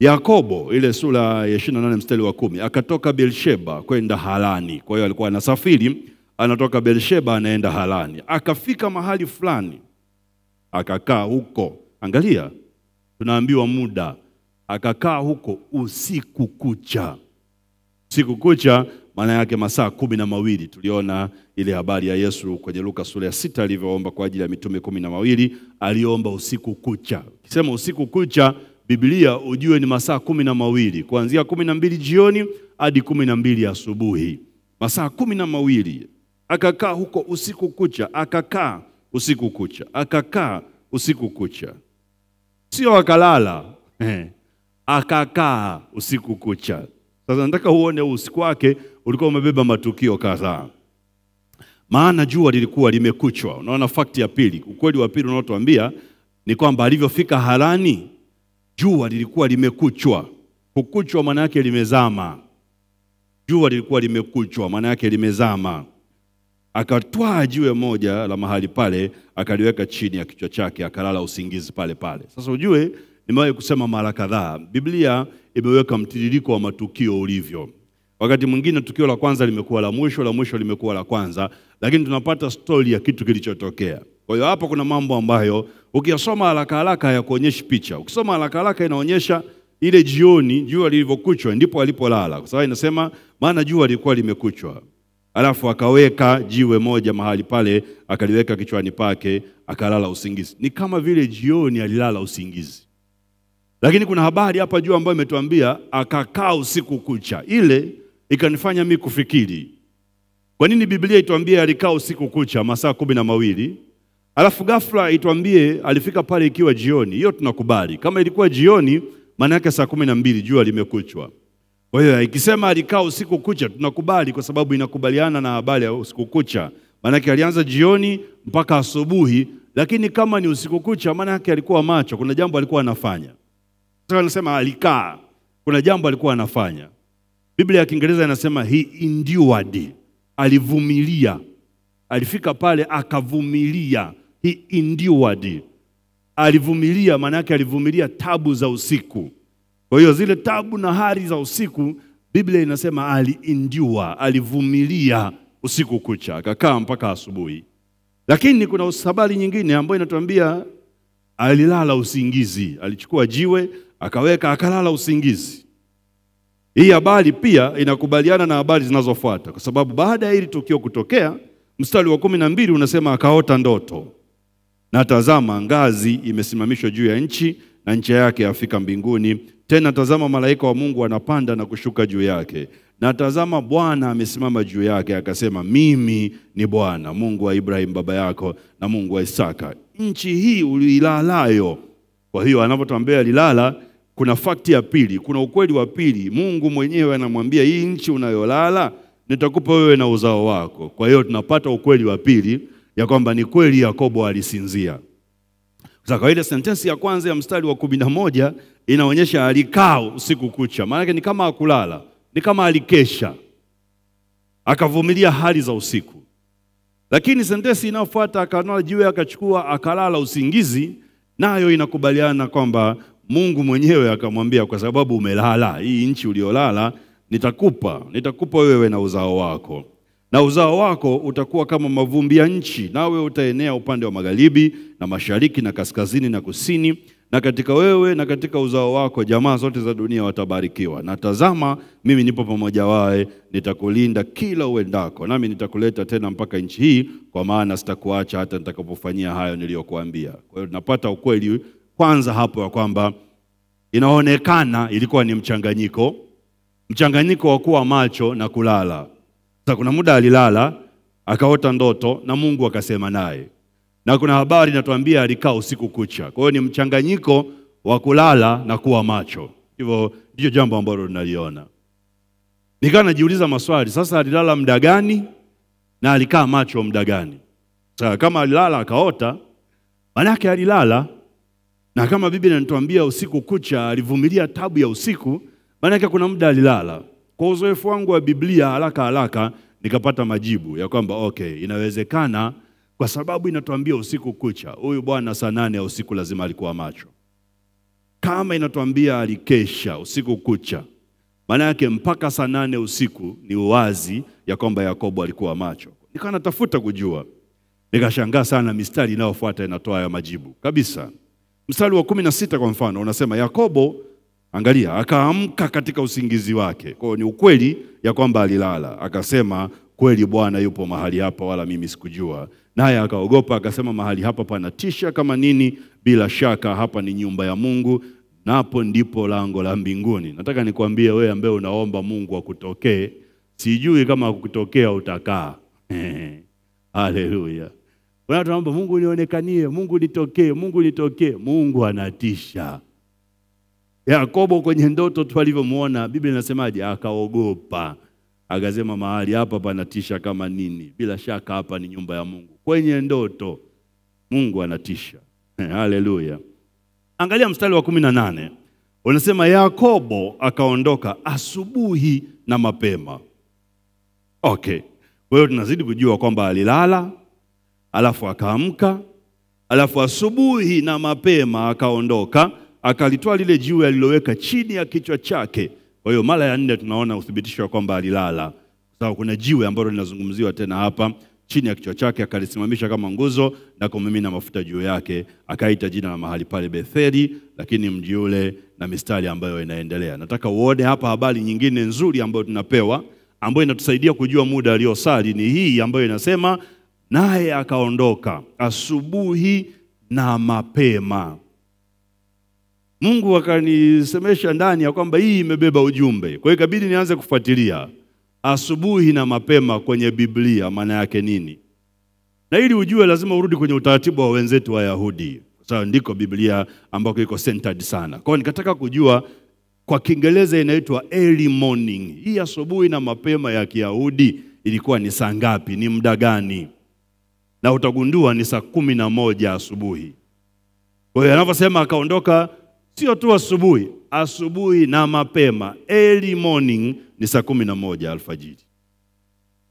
Yakobo ile sura ya 28 mstari wa 10, akatoka Beersheba kwenda Harani. Kwa hiyo alikuwa anasafiri, anatoka Beersheba anaenda Harani. Akafika mahali fulani, akakaa huko. Angalia, tunaambiwa muda. Akakaa huko usiku kucha. Usiku kucha maana yake masaa 12. Tuliona ile habari ya Yesu kwenye Luka sura ya 6 alivyoomba kwa ajili ya mitume 12, aliomba usiku kucha. Kisema usiku kucha, Biblia ujue ni masaa 12, kuanzia 12 jioni hadi 12 asubuhi. Masaa 12. Akakaa huko usiku kucha, akakaa usiku kucha, akakaa usiku kucha. Sio akalala, akakaa usiku kucha. Sasa nataka uone usiku wake ulikuwa umebeba matukio kadhaa. Maana jua lilikuwa limekuchwa. Unaona fakti ya pili, ukweli wa pili unaotuambia ni kwamba alivyofika Harani, jua lilikuwa limekuchwa. Kukuchwa maana yake limezama. Jua lilikuwa limekuchwa maana yake limezama. Akatwaa jiwe moja la mahali pale, akaliweka chini ya kichwa chake, akalala usingizi pale pale. Sasa ujue, nimewahi kusema mara kadhaa, Biblia imeweka mtiririko wa matukio ulivyo. Wakati mwingine tukio la kwanza limekuwa la mwisho limekuwa la kwanza, lakini tunapata story ya kitu kilichotokea. Kwa hiyo hapa kuna mambo ambayo ukiyasoma haraka haraka hayakuonyeshi picha. Ukisoma haraka haraka inaonyesha ile jioni jua lilivyokuchwa ndipo alipolala. Kwa sababu inasema maana jua lilikuwa limekuchwa. Alafu akaweka jiwe moja mahali pale, akaliweka kichwani pake, akalala usingizi. Ni kama vile jioni alilala usingizi. Lakini kuna habari hapa juu ambayo imetuambia akakaa usiku kucha. Ile ikanifanya mimi kufikiri, kwa nini Biblia ituambie alikaa usiku kucha masaa 12? Alafu ghafla ituambie alifika pale ikiwa jioni. Hiyo tunakubali. Kama ilikuwa jioni, maana yake saa 12 jua limekuchwa. Kwa hiyo ikisema alikaa usiku kucha tunakubali kwa sababu inakubaliana na habari ya usiku kucha. Maana yake alianza jioni mpaka asubuhi, lakini kama ni usiku kucha maana yake alikuwa macho, kuna jambo alikuwa anafanya. Sasa anasema alikaa, kuna jambo alikuwa anafanya. Biblia ya Kiingereza inasema he endured, alivumilia. Alifika pale akavumilia. He endured. Alivumilia maana yake alivumilia tabu za usiku. Kwa hiyo zile tabu na hali za usiku, Biblia inasema ali-endure, alivumilia usiku kucha, akakaa mpaka asubuhi. Lakini kuna habari nyingine ambayo inatuambia alilala usingizi. Alichukua jiwe, akaweka, akalala usingizi. Hii habari pia inakubaliana na habari zinazofuata, kwa sababu baada ya hili tukio kutokea, mstari wa 12 unasema akaota ndoto. Na tazama, ngazi imesimamishwa juu ya nchi na ncha yake yafika mbinguni. Tena tazama, malaika wa Mungu anapanda na kushuka juu yake. Na tazama, Bwana amesimama juu yake, akasema, mimi ni Bwana, Mungu wa Ibrahim baba yako na Mungu wa Isaka. Nchi hii uliilalayo. Kwa hiyo anapotuambia alilala, kuna fakti ya pili, kuna ukweli wa pili. Mungu mwenyewe anamwambia hii nchi unayolala nitakupa wewe na uzao wako. Kwa hiyo tunapata ukweli wa pili ya kwamba ni kweli Yakobo alisinzia. Sasa kwa ile sentensi ya kwanza ya mstari wa 11 inaonyesha alikaa usiku kucha. Maana yake ni kama hakulala, ni kama alikesha. Akavumilia hali za usiku. Lakini sentensi inayofuata, akanoa jiwe akachukua akalala usingizi, nayo inakubaliana kwamba Mungu mwenyewe akamwambia, kwa sababu umelala, hii nchi uliolala nitakupa wewe na uzao wako. Na uzao wako utakuwa kama mavumbi ya nchi, nawe utaenea upande wa magharibi na mashariki na kaskazini na kusini. Na katika wewe na katika uzao wako jamaa zote za dunia watabarikiwa. Na tazama, mimi nipo pamoja wawe, nitakulinda kila uendako, nami nitakuleta tena mpaka nchi hii, kwa maana sitakuacha hata nitakapofanyia hayo niliyokuambia. Kwa hiyo tunapata ukweli kwanza hapo ya kwamba inaonekana ilikuwa ni mchanganyiko wa kuwa macho na kulala. Sasa kuna muda alilala, akaota ndoto na Mungu akasema naye. Na kuna habari inatuambia alikaa usiku kucha. Kwa hiyo ni mchanganyiko wa kulala na kuwa macho. Hivyo ndio jambo ambalo tunaliona. Nikaa najiuliza maswali, sasa alilala muda gani na alikaa macho muda gani? Sasa kama alilala akaota, maana yake alilala. Na kama Biblia inatuambia usiku kucha alivumilia tabu ya usiku, maana yake kuna muda alilala. Kwa uzoefu wangu wa Biblia haraka nikapata majibu ya kwamba okay, inawezekana kwa sababu inatuambia usiku kucha. Huyu bwana saa 8 ya usiku lazima alikuwa macho. Kama inatuambia alikesha usiku kucha, maana yake mpaka saa 8 usiku ni uwazi ya kwamba Yakobo alikuwa macho. Nikawa natafuta kujua. Nikashangaa sana mistari inayofuata inatoa ya majibu kabisa. Mstari wa 16 kwa mfano unasema Yakobo, angalia, akaamka katika usingizi wake. Kwa hiyo ni ukweli ya kwamba alilala. Akasema, kweli Bwana yupo mahali hapa, wala mimi sikujua. Naye akaogopa, akasema, mahali hapa panatisha kama nini, bila shaka hapa ni nyumba ya Mungu, napo ndipo lango la mbinguni. Nataka nikwambie wewe ambaye unaomba Mungu akutokee, sijui kama akutokea utakaa. Haleluya. Wewe tunaomba Mungu nionekanie, Mungu nitokee, Mungu nitokee. Mungu anatisha. Yakobo kwenye ndoto tu alivyomuona, Biblia inasemaje? Akaogopa. Akasema mahali hapa panatisha kama nini, bila shaka hapa ni nyumba ya Mungu. Kwenye ndoto Mungu anatisha. Haleluya. Angalia mstari wa 18. Unasema Yakobo akaondoka asubuhi na mapema. Okay. Kwa hiyo tunazidi kujua kwamba alilala, alafu akaamka, alafu asubuhi na mapema akaondoka, akalitoa lile jiwe aliloweka chini ya kichwa chake. Kwa hiyo mara ya 4 tunaona uthibitisho wa kwamba alilala. Sababu kuna jiwe ambalo linazungumziwa tena hapa chini ya kichwa chake, akalisimamisha kama nguzo na kumimina mafuta juu yake, akaita jina la mahali pale Betheli, lakini mji ule na mistari ambayo inaendelea. Nataka uone hapa habari nyingine nzuri ambayo tunapewa, ambayo inatusaidia kujua muda aliosali. Ni hii ambayo inasema naye akaondoka asubuhi na mapema. Mungu akanisemesha ndani ya kwamba hii imebeba ujumbe. Kwa hiyo ikabidi nianze kufuatilia asubuhi na mapema kwenye Biblia maana yake nini. Na ili ujue lazima urudi kwenye utaratibu wa wenzetu wa Yahudi. Sasa ndiko Biblia ambako iko centered sana. Kwa hiyo nikataka kujua kwa Kiingereza inaitwa early morning. Hii asubuhi na mapema ya Kiyahudi ilikuwa ni saa ngapi? Ni muda gani? Na utagundua ni saa 11 asubuhi. Kwa hiyo anaposema akaondoka, sio tu asubuhi na mapema. Early morning ni saa 11 alfajiri.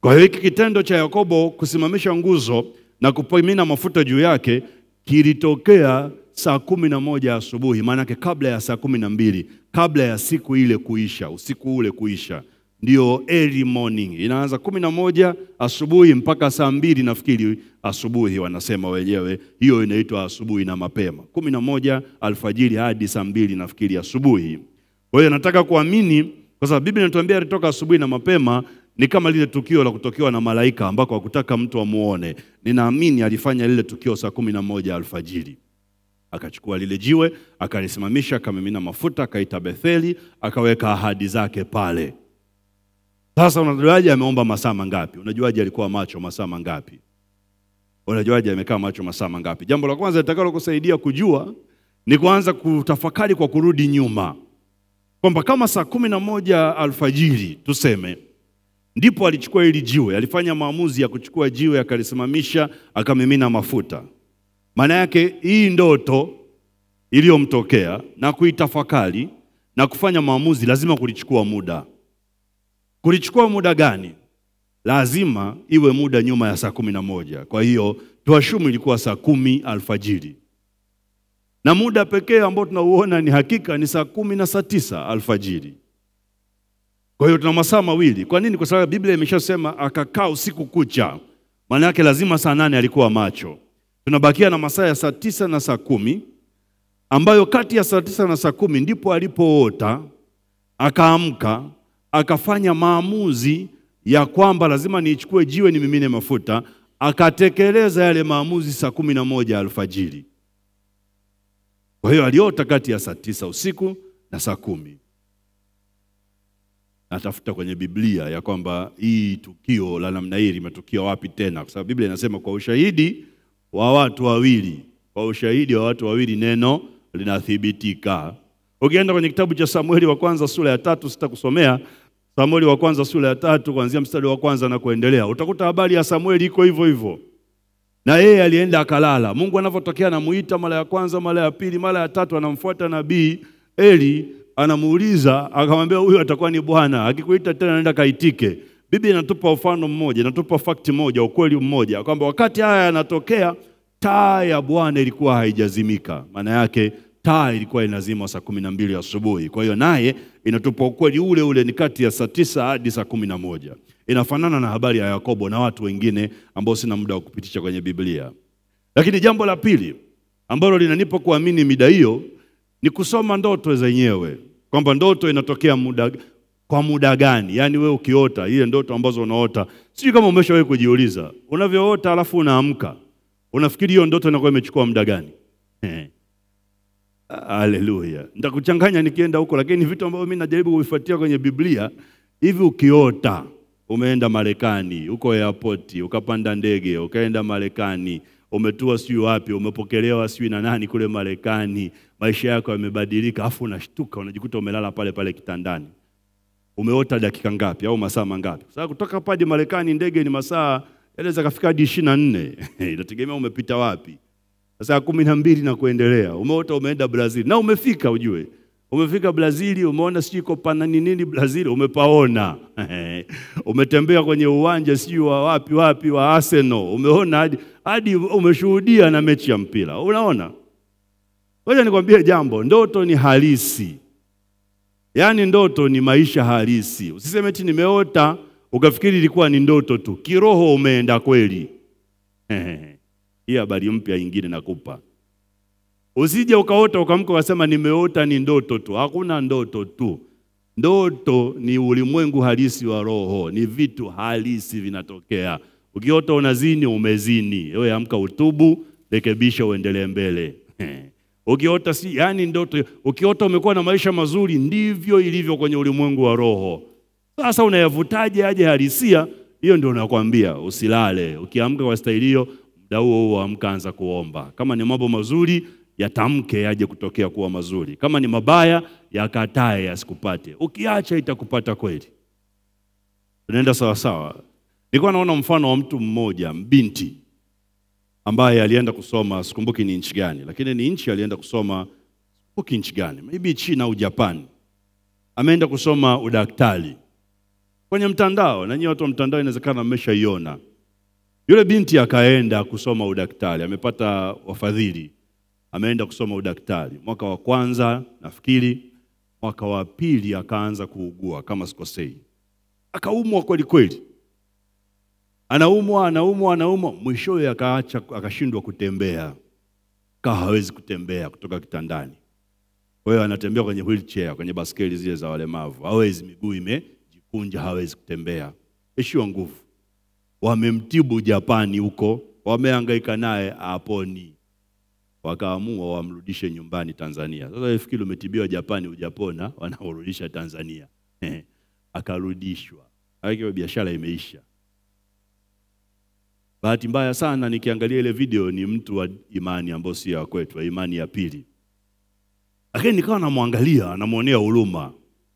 Kwa hiyo hiki kitendo cha Yakobo kusimamisha nguzo na kupimina mafuta juu yake kilitokea saa 11 asubuhi, maana yake kabla ya saa 12, kabla ya siku ile kuisha, usiku ule kuisha. Ndio early morning. Inaanza 11 asubuhi mpaka saa 2 nafikiri asubuhi wanasema wenyewe. Hiyo inaitwa asubuhi na mapema. 11 alfajiri hadi saa 2 nafikiri asubuhi. Kwa hiyo nataka kuamini kwa sababu Biblia inatuambia alitoka asubuhi na mapema, ni kama lile tukio la kutokewa na malaika ambako hakutaka mtu amuone. Ninaamini alifanya lile tukio saa 11 alfajiri. Akachukua lile jiwe, akalisimamisha, akamimina mafuta, akaita Betheli, akaweka ahadi zake pale. Sasa unajuaje ameomba masaa mangapi? Unajuaje alikuwa macho masaa mangapi? Unajuaje amekaa macho masaa mangapi? Jambo la kwanza litakalo kusaidia kujua ni kuanza kutafakari kwa kurudi nyuma. Kwamba kama saa 11 alfajiri tuseme, ndipo alichukua hili jiwe, alifanya maamuzi ya kuchukua jiwe, akalisimamisha, akamimina mafuta. Maana yake hii ndoto iliyomtokea na kuitafakari na kufanya maamuzi lazima kulichukua muda. Kulichukua muda gani? Lazima iwe muda nyuma ya saa 11. Kwa hiyo tuashumu ilikuwa saa 10 alfajiri. Na muda pekee ambao tunauona ni hakika ni saa 10 na saa 9 alfajiri. Kwa hiyo tuna masaa mawili. Kwa nini? Kwa sababu Biblia imeshasema akakaa usiku kucha. Maana yake lazima saa 8 alikuwa macho. Tunabakia na masaa ya saa 9 na saa 10, ambayo kati ya saa 9 na saa 10 ndipo alipoota, akaamka, akafanya maamuzi ya kwamba lazima niichukue jiwe nimimine mafuta, akatekeleza yale maamuzi saa 11 alfajiri. Kwa hiyo aliota kati ya saa 9 usiku na saa 10. Natafuta kwenye Biblia ya kwamba hii tukio la namna hii limetokea wapi tena, kwa sababu Biblia inasema kwa ushahidi wa watu wawili, kwa ushahidi wa watu wawili neno linathibitika. Ukienda kwenye kitabu cha Samueli wa kwanza sura ya 3, sitakusomea. Samueli wa kwanza sura ya 3 kuanzia mstari wa kwanza na kuendelea, utakuta habari ya Samueli iko hivyo hivyo. Na yeye alienda akalala. Mungu anapotokea anamuita mara ya kwanza, mara ya pili, mara ya tatu, anamfuata nabii Eli, anamuuliza, akamwambia huyu atakuwa ni Bwana, akikuita tena nenda kaitike. Biblia inatupa mfano mmoja, inatupa fakti moja, ukweli mmoja, kwamba wakati haya yanatokea taa ya Bwana ilikuwa haijazimika. Maana yake taa ilikuwa inazima saa 12 asubuhi. Kwa hiyo naye inatupa ukweli ule ule, ni kati ya saa 9 hadi saa 11. Inafanana na habari ya Yakobo na watu wengine ambao sina muda wa kupitisha kwenye Biblia. Lakini jambo la pili ambalo linanipa kuamini mida hiyo ni kusoma ndoto zenyewe, kwamba ndoto inatokea kwa muda gani. Yaani wewe ukiota ile ndoto ambazo unaota, sio kama umeshawahi kujiuliza, unavyoota alafu unaamka, unafikiri hiyo ndoto inakuwa imechukua muda gani? Haleluya. Nitakuchanganya nikienda huko, lakini vitu ambavyo mimi najaribu kuvifuatia kwenye Biblia. Hivi ukiota umeenda Marekani, uko airport, ukapanda ndege, ukaenda Marekani, umetua sio wapi, umepokelewa sio na nani kule Marekani, maisha yako yamebadilika, afu unashtuka unajikuta umelala pale pale kitandani. Umeota dakika ngapi au masaa mangapi? Sasa kutoka hadi Marekani ndege ni masaa yanaweza kufika hadi 24. Inategemea umepita wapi. Sasa 12 na kuendelea. Umeota umeenda Brazil na umefika, ujue. Umefika Brazil, umeona siko pana nini Brazil, umepaona. Umetembea kwenye uwanja sio wapi wa Arsenal, umeona hadi umeshuhudia na mechi ya mpira. Unaona? Ngoja nikwambie jambo, ndoto ni halisi. Yaani ndoto ni maisha halisi. Usiseme eti nimeota ukafikiri ilikuwa ni ndoto tu. Kiroho umeenda kweli. Hii habari mpya nyingine nakupa. Usije ukaota ukamka ukasema nimeota ni ndoto tu. Hakuna ndoto tu. Ndoto ni ulimwengu halisi wa roho, ni vitu halisi vinatokea. Ukiota unazini, umezini. Wewe amka utubu, rekebisha uendelee mbele. Ukiota yani ndoto, ukiota umekuwa na maisha mazuri, ndivyo ilivyo kwenye ulimwengu wa roho. Sasa unayavutaje aje halisia? Hiyo ndio nakwambia, usilale. Ukiamka kwa staili hiyo, muda huo amka, anza kuomba. Kama ni mambo mazuri, yatamke yaje kutokea kuwa mazuri. Kama ni mabaya, yakatae yasikupate. Ukiacha itakupata kweli. Tunaenda sawa sawa. Nilikuwa naona mfano wa mtu mmoja, binti ambaye alienda kusoma, sikumbuki ni nchi gani, lakini ni nchi alienda kusoma, sikumbuki nchi gani, maybe China au Japan. Ameenda kusoma udaktari. Kwenye mtandao, na nyinyi watu wa mtandao inawezekana mmeshaiona. Yule binti akaenda kusoma udaktari, amepata wafadhili. Ameenda kusoma udaktari. Mwaka wa kwanza nafikiri, mwaka wa pili akaanza kuugua kama sikosei. Akaumwa kweli kweli. Anaumwa, mwishowe akashindwa kutembea. Hawezi kutembea kutoka kitandani. Kwa hiyo anatembea kwenye wheelchair, kwenye baskeli zile za walemavu. Hawezi, miguu imejikunja, hawezi kutembea. Ishiwa nguvu. Wamemtibu Japani huko, wamehangaika naye haponi. Wakaamua wamrudishe nyumbani Tanzania. Sasa ifikiri umetibiwa Japani hujapona, wanarudisha Tanzania. Akarudishwa. Hayo biashara imeisha. Bahati mbaya sana nikiangalia ile video ni mtu wa imani ambayo si ya kwetu, imani ya pili. Lakini nikawa namwangalia, namuonea huruma.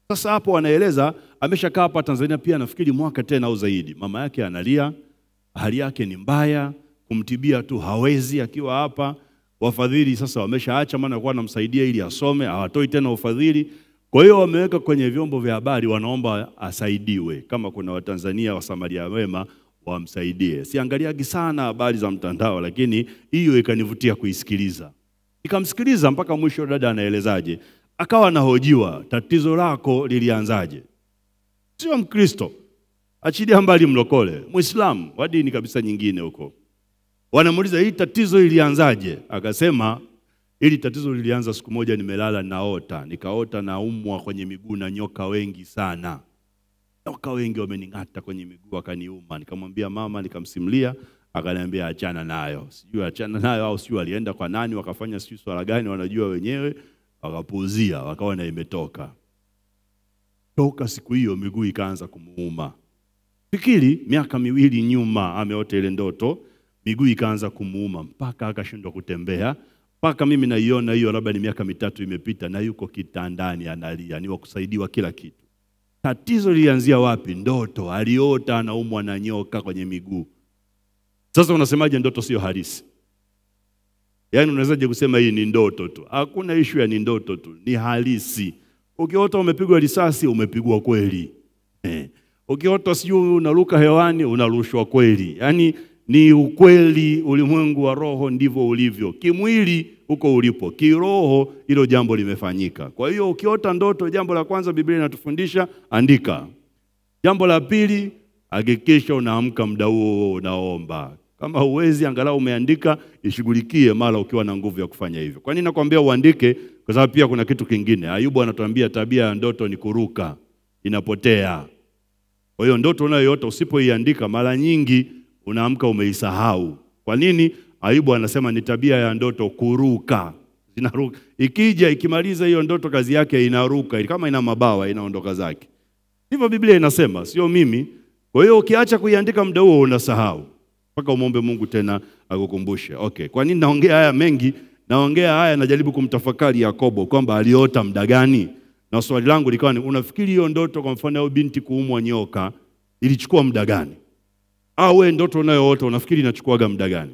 Sasa hapo anaeleza ameshakaa hapa Tanzania pia nafikiri mwaka tena au zaidi. Mama yake analia, hali yake ni mbaya, kumtibia tu hawezi akiwa hapa. Wafadhili sasa wameshaacha, maana walikuwa wanamsaidia ili asome, hawatoi tena ufadhili. Kwa hiyo wameweka kwenye vyombo vya habari, wanaomba asaidiwe. Kama kuna Watanzania wa Samaria wema wamsaidie. Siangaliagi sana habari za mtandao, lakini hiyo ikanivutia kuisikiliza. Nikamsikiliza mpaka mwisho dada anaelezaje. Akawa anahojiwa, tatizo lako lilianzaje? Sio Mkristo, achilia mbali mlokole, Muislamu wa dini kabisa nyingine huko. Wanamuuliza hili tatizo lilianzaje? Akasema hili tatizo lilianza siku moja nimelala naota. Nikaota naumwa kwenye miguu na nyoka wengi sana. Nyoka wengi wamening'ata kwenye miguu wakaniuma. Nikamwambia mama, nikamsimulia, akaniambia achana nayo. Sijui achana nayo au sijui alienda kwa nani wakafanya sijui swala gani wanajua wenyewe, wakapuuzia, wakaona imetoka. Toka siku hiyo miguu ikaanza kumuuma. Fikiri miaka 2 nyuma ameota ile ndoto, miguu ikaanza kumuuma mpaka akashindwa kutembea. Mpaka mimi naiona hiyo labda ni miaka 3 imepita na yuko kitandani analia, ni wa kusaidiwa kila kitu. Tatizo lilianzia wapi? Ndoto. Aliota anaumwa na nyoka kwenye miguu. Sasa unasemaje ndoto sio halisi? Yaani unawezaje kusema hii ni ndoto tu? Hakuna issue ya ni ndoto tu, ni halisi. Ukiota umepigwa risasi, umepigwa kweli. Ukiota sio unaruka hewani, unarushwa kweli. Yaani ni ukweli, ulimwengu wa roho ndivyo ulivyo. Kimwili uko ulipo, kiroho hilo jambo limefanyika. Kwa hiyo ukiota ndoto, jambo la kwanza Biblia inatufundisha, andika. Jambo la pili, hakikisha unaamka muda huo unaomba. Kama huwezi angalau umeandika, ishughulikie mara ukiwa na nguvu ya kufanya hivyo. Kwa nini nakwambia uandike? Kwa sababu pia kuna kitu kingine. Ayubu anatuambia tabia ya ndoto ni kuruka, inapotea. Kwa hiyo ndoto unayoota usipoiandika mara nyingi unaamka umeisahau. Kwa nini? Ayubu anasema ni tabia ya ndoto kuruka. Zinaruka. Ikija ikimaliza hiyo ndoto kazi yake inaruka, kama ina mabawa inaondoka zake. Hivyo Biblia inasema, sio mimi. Kwa hiyo ukiacha kuiandika muda huo unasahau. Mpaka umombe Mungu tena akukumbushe. Okay, kwa nini naongea haya mengi? Naongea haya najaribu kumtafakari Yakobo kwamba aliota muda gani? Na swali langu likawa ni unafikiri hiyo ndoto kwa mfano au binti kuumwa nyoka ilichukua muda gani? Au wewe ndoto unayoota unafikiri inachukuaga muda gani?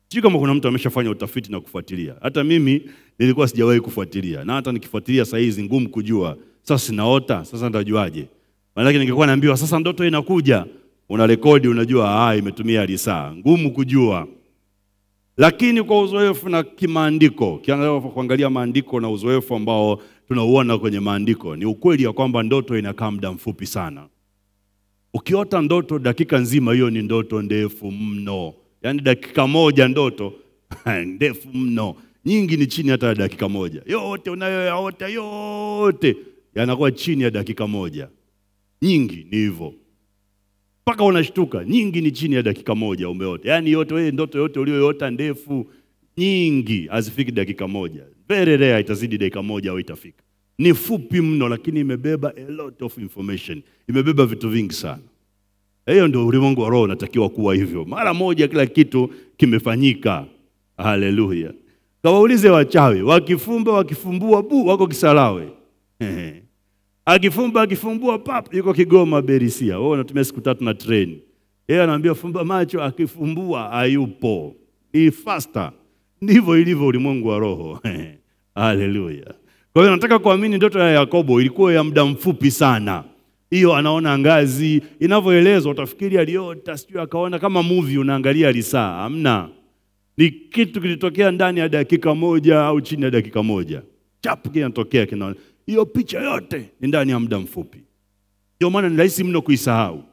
Sio kama kuna mtu ameshafanya utafiti na kufuatilia. Hata mimi nilikuwa sijawahi kufuatilia. Na hata nikifuatilia saa hizi ngumu kujua. Sasa sinaota, sasa nitajuaje? Maana ningekuwa naambiwa sasa ndoto inakuja, una rekodi unajua imetumia risaa. Ngumu kujua. Lakini kwa uzoefu na kimaandiko, kiangalia kuangalia maandiko na uzoefu ambao tunauona kwenye maandiko, ni ukweli ya kwamba ndoto inakaa muda mfupi sana. Ukiota ndoto dakika nzima, hiyo ni ndoto ndefu mno. Yaani dakika moja ndoto ndefu mno. Nyingi ni chini hata dakika moja. Yote unayoyaota yote yanakuwa chini ya dakika moja. Nyingi ni hivyo. Mpaka unashtuka, nyingi ni chini ya dakika moja umeota. Yaani yote wewe ndoto yote uliyoota ndefu nyingi hazifiki dakika moja. Very rare itazidi dakika moja au itafika. Ni fupi mno lakini imebeba a lot of information. Imebeba vitu vingi sana. Hiyo ndio ulimwengu wa roho unatakiwa kuwa hivyo. Mara moja kila kitu kimefanyika. Haleluya. Kawaulize wachawi, wakifumba wakifumbua wako Kisarawe. Akifumbua pap yuko Kigoma Berisia. Wao wanatumia siku 3 na train. Yeye anaambia fumba macho, akifumbua hayupo. Ni faster. Ndivyo ilivyo ulimwengu wa roho. Haleluya. Kwa hiyo nataka kuamini ndoto ya Yakobo ilikuwa ya muda mfupi sana. Hiyo anaona ngazi inavyoelezwa utafikiri aliota sijui akaona kama movie unaangalia risaa. Hamna. Ni kitu kilitokea ndani ya dakika moja au chini ya dakika moja. Chapu kinatokea kinaona. Hiyo picha yote ni ndani ya muda mfupi. Ndio maana ni rahisi mno kuisahau.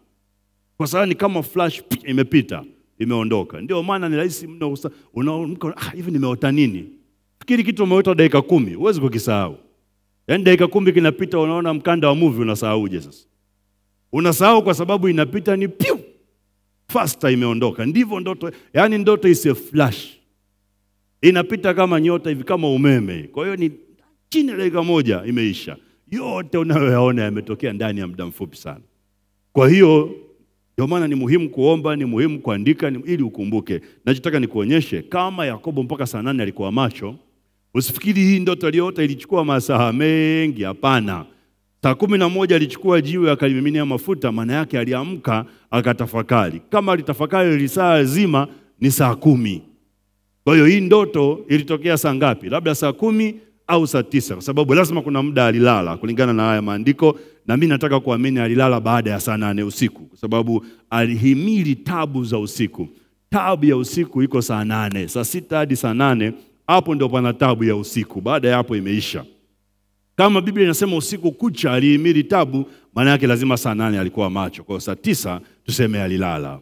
Kwa sababu ni kama flash imepita, imeondoka. Ndio maana ni rahisi mno unaamka hivi nimeota nini? Fikiri kitu umeota dakika 10, huwezi kukisahau. Yaani dakika 10 kinapita unaona mkanda wa movie unasahauje sasa? Unasahau kwa sababu inapita ni piu. Faster imeondoka. Ndivyo ndoto, yaani ndoto is a flash. Inapita kama nyota hivi kama umeme. Kwa hiyo ni chini ya dakika moja imeisha. Yote unayoyaona yametokea ndani ya muda mfupi sana. Kwa hiyo ndio maana ni muhimu kuomba, ni muhimu kuandika ili ukumbuke. Nachotaka nikuonyeshe kama Yakobo mpaka saa 8 alikuwa macho. Usifikiri hii ndoto aliyoota ilichukua masaa mengi, hapana. Saa 11 alichukua jiwe akalimiminia mafuta, maana yake aliamka akatafakari. Kama alitafakari lisaa zima ni saa 10. Kwa hiyo hii ndoto ilitokea saa ngapi? Labda saa 10 au saa 9, kwa sababu lazima kuna muda alilala kulingana na haya maandiko, na mimi nataka kuamini alilala baada ya saa 8 usiku kwa sababu alihimili tabu za usiku. Tabu ya usiku iko saa 8, saa 6 hadi saa 8 Hapo ndio pana tabu ya usiku. Baada ya hapo imeisha. Kama Biblia inasema usiku kucha alihimili tabu, maana yake lazima saa 8 alikuwa macho. Kwa saa 9 tuseme alilala.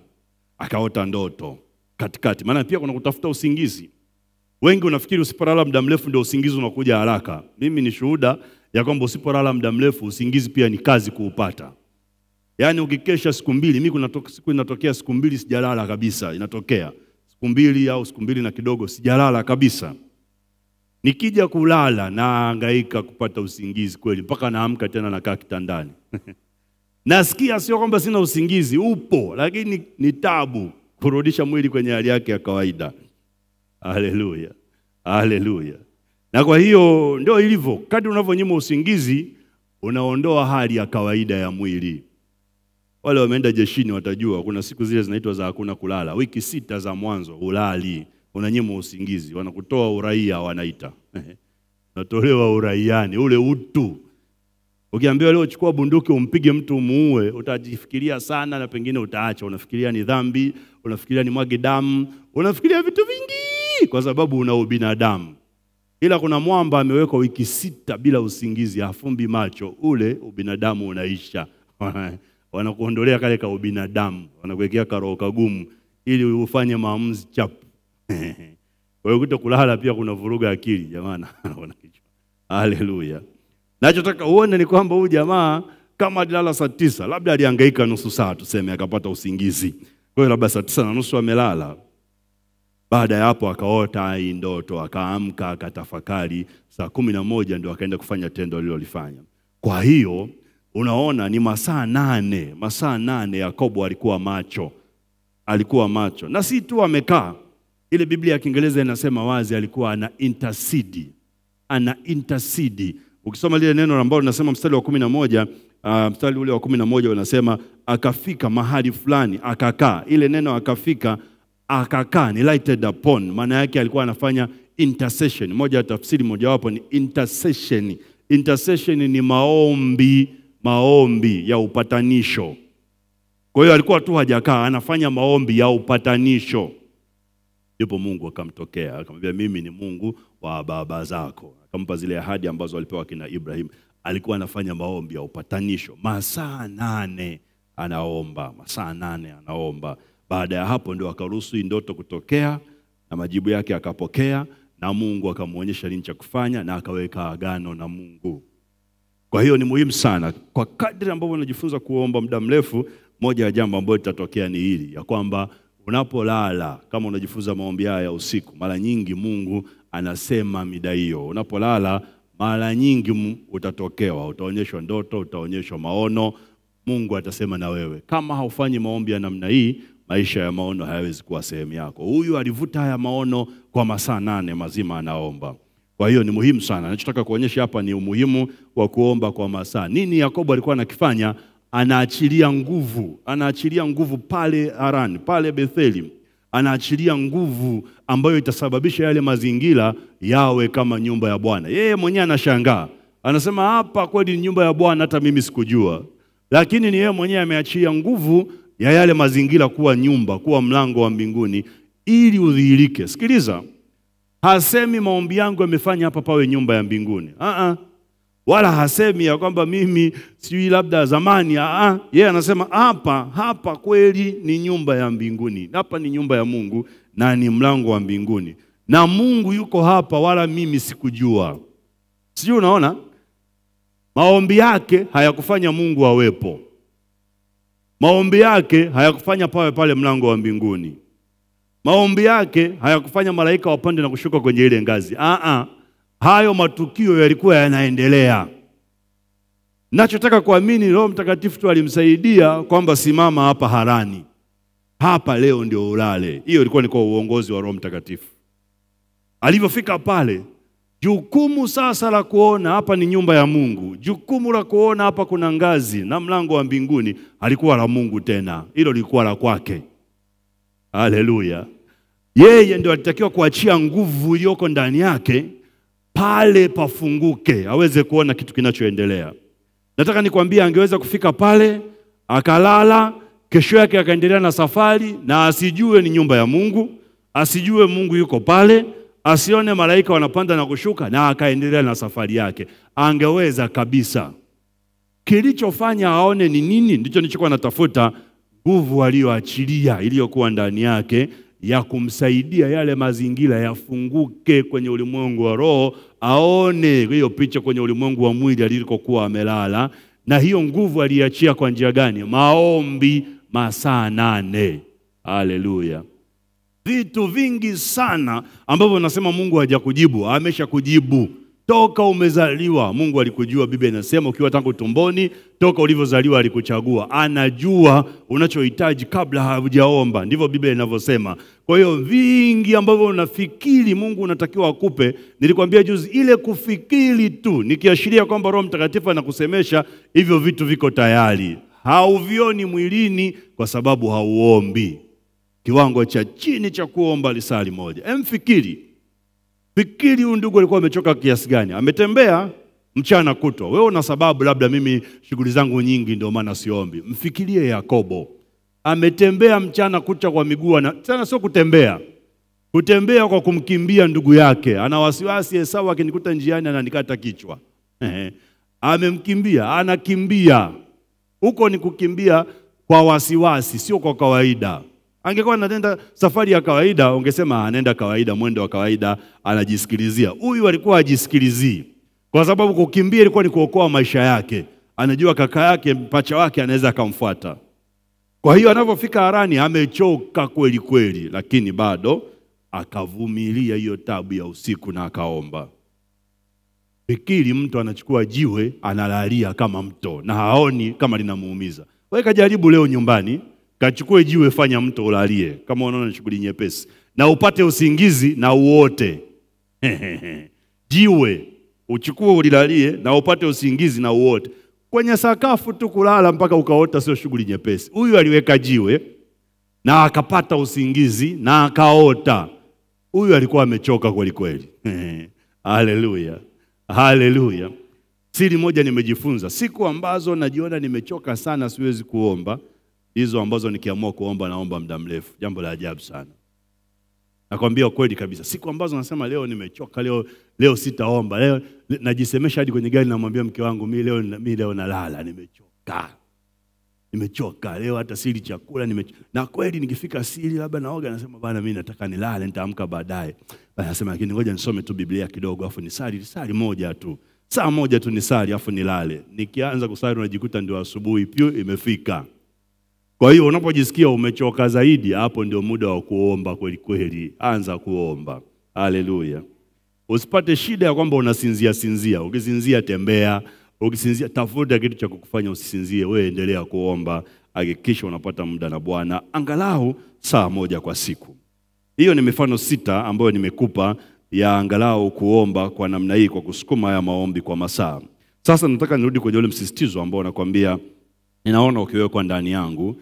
Akaota ndoto katikati. Maana pia kuna kutafuta usingizi. Wengi unafikiri usipolala muda mrefu ndio usingizi unakuja haraka. Mimi ni shuhuda ya kwamba usipolala muda mrefu usingizi pia ni kazi kuupata. Yaani ukikesha siku 2, mimi kuna siku inatokea siku 2 sijalala kabisa, inatokea. Siku 2 au siku 2 na kidogo sijalala kabisa. Nikija kulala nahangaika kupata usingizi kweli mpaka naamka tena nakaa kitandani. Nasikia sio kwamba sina usingizi, upo, lakini ni tabu kurudisha mwili kwenye hali yake ya kawaida. Haleluya. Haleluya. Na kwa hiyo ndio ilivyo, kadri unavyonyima usingizi unaondoa hali ya kawaida ya mwili. Wale wameenda jeshini watajua kuna siku zile zinaitwa za hakuna kulala. Wiki 6 za mwanzo ulali, unanyima usingizi, wanakutoa uraia wanaita. Natolewa uraiani, ule utu. Ukiambiwa leo chukua bunduki umpige mtu muue, utajifikiria sana na pengine utaacha. Unafikiria ni dhambi, unafikiria ni mwage damu, unafikiria vitu vingi kwa sababu una ubinadamu. Ila kuna mwamba amewekwa wiki 6 bila usingizi, hafumbi macho, ule ubinadamu unaisha. Wanakuondolea kale ka ubinadamu, wanakuwekea karoho kagumu ili ufanye maamuzi chapu. Kwa hiyo kutokulala pia kuna vuruga akili jamani. Haleluya. Nachotaka uone ni kwamba huyu jamaa kama alilala saa 9, labda alihangaika nusu saa tuseme akapata usingizi. Kwa hiyo labda saa 9:30 amelala. Baada ya hapo akaota hii ndoto, akaamka, akatafakari, saa 11 ndio akaenda kufanya tendo alilolifanya. Kwa hiyo unaona ni masaa 8 Yakobo alikuwa macho. Alikuwa macho. Na si tu amekaa. Ile Biblia ya Kiingereza inasema wazi alikuwa ana intercede. Ana intercede. Ukisoma lile neno ambalo linasema mstari wa 11, mstari ule wa 11 unasema akafika mahali fulani, akakaa. Ile neno akafika, akakaa ni lighted upon. Maana yake alikuwa anafanya intercession. Moja ya tafsiri mojawapo ni intercession. Intercession ni maombi ya upatanisho. Kwa hiyo alikuwa tu hajakaa, anafanya maombi ya upatanisho. Ndipo Mungu akamtokea, akamwambia mimi ni Mungu wa baba zako. Akampa zile ahadi ambazo alipewa kina Ibrahim. Alikuwa anafanya maombi ya upatanisho. Masaa 8 anaomba, masaa 8 anaomba. Baada ya hapo ndio akaruhusu ndoto kutokea na majibu yake akapokea na Mungu akamuonyesha nini cha kufanya na akaweka agano na Mungu. Kwa hiyo ni muhimu sana kwa kadri ambavyo unajifunza kuomba muda mrefu, moja ya jambo ambalo litatokea ni hili ya kwamba unapolala kama unajifunza maombi haya ya usiku, mara nyingi Mungu anasema mida hiyo. Unapolala mara nyingi utatokewa, utaonyeshwa ndoto, utaonyeshwa maono, Mungu atasema na wewe. Kama haufanyi maombi ya namna hii, maisha ya maono hayawezi kuwa sehemu yako. Huyu alivuta haya maono kwa masaa 8 mazima anaomba. Kwa hiyo ni muhimu sana. Ninachotaka kuonyesha hapa ni umuhimu wa kuomba kwa masaa. Nini Yakobo alikuwa anakifanya? Anaachilia nguvu pale Haran, pale Betheli. Anaachilia nguvu ambayo itasababisha yale mazingira yawe kama nyumba ya Bwana. Yeye mwenyewe anashangaa. Anasema hapa kweli ni nyumba ya Bwana, hata mimi sikujua. Lakini ni yeye mwenyewe ameachilia nguvu ya yale mazingira kuwa nyumba, kuwa mlango wa mbinguni ili udhihirike. Sikiliza. Hasemi maombi yangu yamefanya hapa pawe nyumba ya mbinguni. Wala hasemi ya kwamba mimi sijui labda zamani. Yeye anasema hapa kweli ni nyumba ya mbinguni. Hapa ni nyumba ya Mungu na ni mlango wa mbinguni. Na Mungu yuko hapa wala mimi sikujua. Sijui unaona? Maombi yake hayakufanya Mungu awepo. Maombi yake hayakufanya pawe pale mlango wa mbinguni. Maombi yake hayakufanya malaika wapande na kushuka kwenye ile ngazi. Hayo matukio yalikuwa yanaendelea. Ninachotaka kuamini Roho Mtakatifu tu alimsaidia kwamba simama hapa Harani. Hapa leo ndio ulale. Hiyo ilikuwa ni kwa uongozi wa Roho Mtakatifu. Alivyofika pale, jukumu sasa la kuona hapa ni nyumba ya Mungu. Jukumu la kuona hapa kuna ngazi na mlango wa mbinguni halikuwa la Mungu tena. Hilo lilikuwa la kwake. Haleluya. Yeye ndio alitakiwa kuachia nguvu iliyoko ndani yake pale pafunguke, aweze kuona kitu kinachoendelea. Nataka nikwambie angeweza kufika pale, akalala, kesho yake akaendelea na safari na asijue ni nyumba ya Mungu, asijue Mungu yuko pale, asione malaika wanapanda na kushuka na akaendelea na safari yake. Angeweza kabisa. Kilichofanya aone ni nini? Ndicho nilichokuwa natafuta. Nguvu aliyoachilia iliyokuwa ndani yake ya kumsaidia yale mazingira yafunguke kwenye ulimwengu wa roho, aone hiyo picha kwenye ulimwengu wa mwili alikokuwa amelala. Na hiyo nguvu aliachia kwa njia gani? Maombi masaa 8. Haleluya. Vitu vingi sana ambavyo unasema Mungu hajakujibu, ameshakujibu. Toka umezaliwa Mungu alikujua. Biblia inasema ukiwa tangu tumboni, toka ulivyozaliwa alikuchagua. Anajua unachohitaji kabla hujaomba. Ndivyo Biblia inavyosema. Kwa hiyo vingi ambavyo unafikiri Mungu unatakiwa akupe, nilikwambia juzi, ile kufikiri tu nikiashiria kwamba Roho Mtakatifu anakusemesha, hivyo vitu viko tayari. Hauvioni mwilini kwa sababu hauombi. Kiwango cha chini cha kuomba lisali moja. Fikiri huyu ndugu alikuwa amechoka kiasi gani? Ametembea mchana kutwa. Wewe una sababu, labda mimi shughuli zangu nyingi ndio maana siombi. Mfikirie Yakobo. Ametembea mchana kutwa kwa miguu, tena sio kutembea. Kutembea kwa kumkimbia ndugu yake. Ana wasiwasi, Esau akinikuta njiani ananikata kichwa. Amemkimbia, anakimbia. Huko ni kukimbia kwa wasiwasi, sio kwa kawaida. Angekuwa anaenda safari ya kawaida, ungesema anaenda kawaida, mwendo wa kawaida, anajisikilizia. Huyu alikuwa hajisikilizii. Kwa sababu kukimbia ilikuwa ni kuokoa maisha yake. Anajua kaka yake, mpacha wake anaweza akamfuata. Kwa hiyo anapofika Harani amechoka kweli kweli, lakini bado akavumilia hiyo tabu ya usiku na akaomba. Fikiri mtu anachukua jiwe analalia kama mto na haoni kama linamuumiza. Wewe kajaribu leo nyumbani, kachukue jiwe, fanya mto ulalie kama unaona shughuli nyepesi, na upate usingizi na uote. Jiwe uchukue ulilalie na upate usingizi na uote. Kwenye sakafu tu kulala mpaka ukaota sio shughuli nyepesi. Huyu aliweka jiwe na akapata usingizi na akaota. Huyu alikuwa amechoka kweli kweli. Haleluya. Haleluya. Siri moja nimejifunza, siku ambazo najiona nimechoka sana siwezi kuomba, hizo ambazo nikiamua kuomba naomba muda mrefu. Jambo la ajabu sana. Nakwambia kweli kabisa, siku ambazo nasema leo nimechoka, leo sitaomba, leo najisemesha hadi kwenye gari namwambia mke wangu, mimi leo nalala, nimechoka leo, hata sili chakula na kweli nikifika sili labda naoga, nasema bana mimi nataka nilale, nitaamka baadaye. Anasema lakini ngoja nisome tu Biblia kidogo afu nisali moja tu. Saa moja tu nisali afu nilale. Nikianza kusali unajikuta ndio asubuhi pio imefika. Kwa hiyo unapojisikia umechoka zaidi, hapo ndio muda wa kuomba kweli kweli. Anza kuomba. Haleluya. Usipate shida ya kwamba unasinzia. Ukisinzia tembea, ukisinzia tafuta kitu cha kukufanya usisinzie. Wewe endelea kuomba, hakikisha unapata muda na Bwana angalau saa moja kwa siku. Hiyo ni mifano 6 ambayo nimekupa ya angalau kuomba kwa namna hii, kwa kusukuma haya maombi kwa masaa. Sasa nataka nirudi kwenye ule msisitizo ambao nakwambia ninaona ukiwekwa ndani yangu.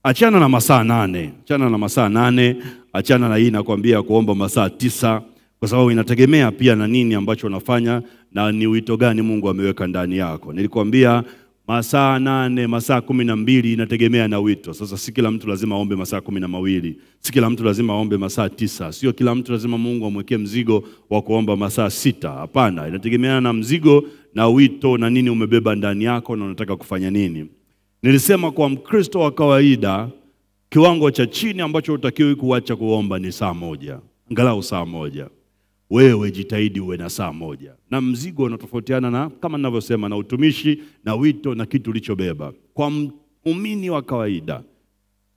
Achana na masaa 8. Achana na hii nakwambia kuomba masaa 9, kwa sababu inategemea pia na nini ambacho unafanya na ni wito gani Mungu ameweka ndani yako. Nilikwambia masaa 8, masaa 12 inategemea na wito. Sasa si kila mtu lazima aombe masaa 12. Si kila mtu lazima aombe masaa 9. Sio kila mtu lazima Mungu amwekee mzigo wa kuomba masaa 6. Hapana, inategemea na mzigo na wito na nini umebeba ndani yako na unataka kufanya nini. Nilisema kwa Mkristo wa kawaida, kiwango cha chini ambacho utakiwi kuacha kuomba ni saa 1. Angalau saa 1. Wewe jitahidi uwe na saa 1. Na mzigo unatofautiana na, kama ninavyosema, na utumishi na wito na kitu ulichobeba. Kwa muumini wa kawaida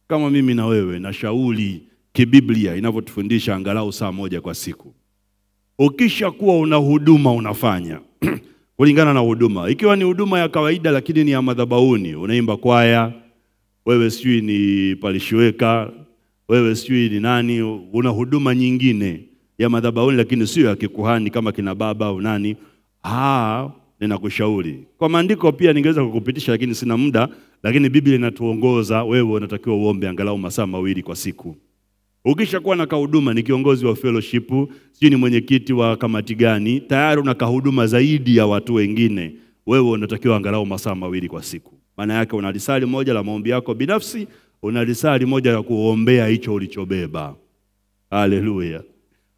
kama mimi na wewe, na shauri kibiblia inavyotufundisha angalau saa 1 kwa siku. Ukisha kuwa una huduma unafanya kulingana na huduma. Ikiwa ni huduma ya kawaida lakini ni ya madhabahuni, unaimba kwaya, wewe sijui ni palishiweka, wewe sijui ni nani, una huduma nyingine ya madhabahuni lakini sio ya kikuhani kama kina baba au nani, ninakushauri. Kwa maandiko pia ningeweza kukupitisha lakini sina muda, lakini Biblia inatuongoza wewe unatakiwa uombe angalau masaa 2 kwa siku. Ukisha kuwa na kahuduma, ni kiongozi wa fellowship, sijui ni mwenyekiti wa kamati gani, tayari una kahuduma zaidi ya watu wengine, wewe unatakiwa angalau masaa 2 kwa siku. Maana yake una risali moja la maombi yako binafsi, una risali moja ya kuombea hicho ulichobeba. Haleluya.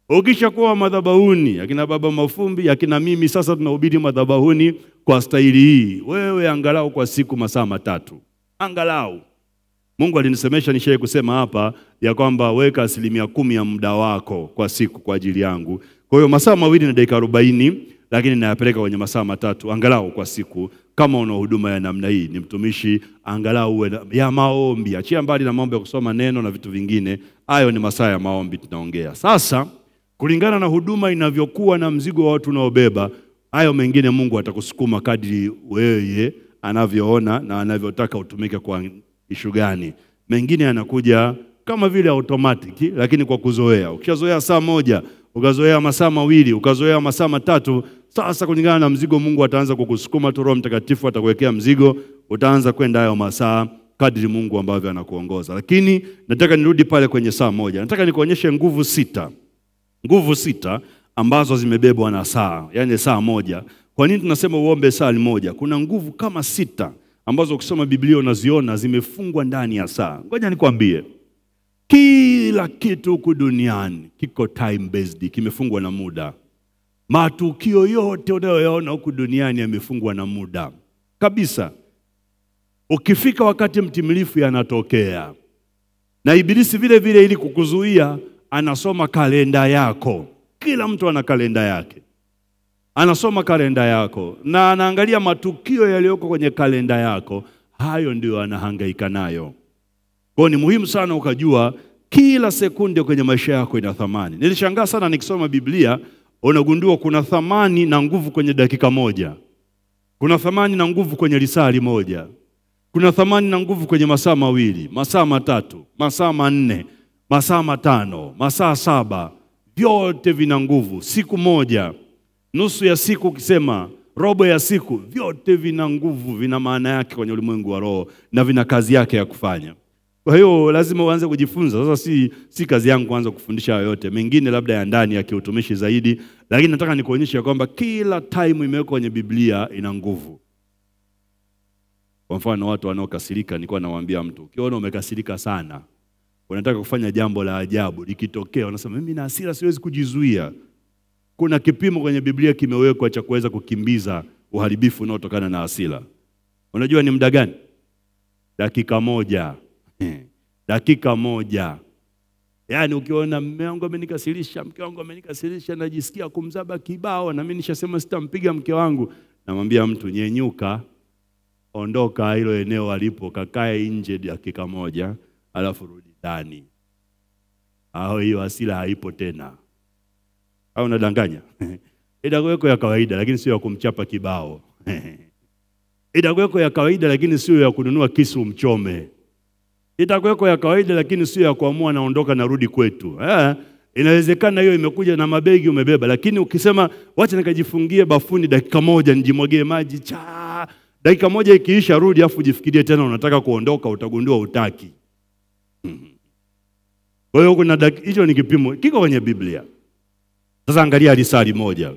Ukishakuwa madhabahuni, akina baba Mafumbi, akina mimi sasa tunahubiri madhabahuni kwa staili hii. Wewe angalau kwa siku masaa 3. Angalau. Mungu alinisemesha nishaye kusema hapa ya kwamba weka 10% ya muda wako kwa siku kwa ajili yangu. Kwa hiyo masaa 2 na dakika 40, lakini nayapeleka kwenye masaa 3 angalau kwa siku. Kama una huduma ya namna hii, ni mtumishi, angalau uwe ya maombi. Achia mbali na mambo ya kusoma neno na vitu vingine. Hayo ni masaa ya maombi tunaongea. Sasa kulingana na huduma inavyokuwa na mzigo wa watu unaobeba, hayo mengine Mungu atakusukuma kadri wewe anavyoona na anavyotaka utumike kwa ishu gani. Mengine yanakuja kama vile automatic, lakini kwa kuzoea. Ukishazoea saa 1, ukazoea masaa 2, ukazoea masaa 3, sasa kulingana na mzigo Mungu ataanza kukusukuma tu. Roho Mtakatifu atakuwekea mzigo, utaanza kwenda hayo masaa kadri Mungu ambavyo anakuongoza. Lakini nataka nirudi pale kwenye saa 1. Nataka nikuonyeshe nguvu 6. Nguvu 6 ambazo zimebebwa na saa, yani saa 1. Kwa nini tunasema uombe saa 1? Kuna nguvu kama 6 ambazo ukisoma Biblia unaziona zimefungwa ndani ya saa. Ngoja nikwambie. Kila kitu huku duniani kiko time based, kimefungwa na muda. Matukio yote unayoyaona huku duniani yamefungwa na muda. Kabisa. Ukifika wakati mtimilifu yanatokea. Na Ibilisi vile vile ili kukuzuia anasoma kalenda yako. Kila mtu ana kalenda yake. Anasoma kalenda yako na anaangalia matukio yaliyoko kwenye kalenda yako. Hayo ndio anahangaika nayo. Kwa ni muhimu sana ukajua kila sekunde kwenye maisha yako ina thamani. Nilishangaa sana nikisoma Biblia, unagundua kuna thamani na nguvu kwenye dakika 1. Kuna thamani na nguvu kwenye risali 1. Kuna thamani na nguvu kwenye masaa 2, masaa 3, masaa 4, masaa 5, masaa 7. Vyote vina nguvu. Siku 1, nusu ya siku ukisema, robo ya siku, vyote vina nguvu, vina maana yake kwenye ulimwengu wa roho na vina kazi yake ya kufanya. Kwa hiyo lazima uanze kujifunza. Sasa si kazi yangu kuanza kufundisha yote. Mengine labda ya ndani ya kiutumishi zaidi, lakini nataka nikuonyeshe kwamba kila time imewekwa kwenye Biblia ina nguvu. Kwa mfano watu wanaokasirika, nilikuwa nawaambia mtu, ukiona umekasirika sana, unataka kufanya jambo la ajabu, likitokea unasema mimi na hasira siwezi kujizuia. Kuna kipimo kwenye Biblia kimewekwa cha kuweza kukimbiza uharibifu unaotokana na hasira. Unajua ni muda gani? Dakika 1. Dakika 1. Yaani ukiona mume wangu amenikasirisha, mke wangu amenikasirisha, najisikia kumzaba kibao na mimi nishasema sitampiga mke wangu, namwambia mtu nyenyuka, ondoka hilo eneo alipo, kakae nje dakika 1, alafu rudi ndani. Hao hiyo hasira haipo tena. Au unadanganya? Itakuweko ya kawaida lakini sio ya kumchapa kibao. Itakuweko ya kawaida lakini sio ya kununua kisu mchome. Itakuweko ya kawaida lakini sio ya kuamua naondoka na rudi kwetu. Inawezekana hiyo imekuja na mabegi umebeba, lakini ukisema wacha nikajifungie bafuni dakika 1 nijimwagie maji dakika 1 ikiisha rudi afu jifikirie tena unataka kuondoka, utagundua utaki. Kwa hiyo kuna hicho ni kipimo kiko kwenye Biblia. Sasa angalia risali 1.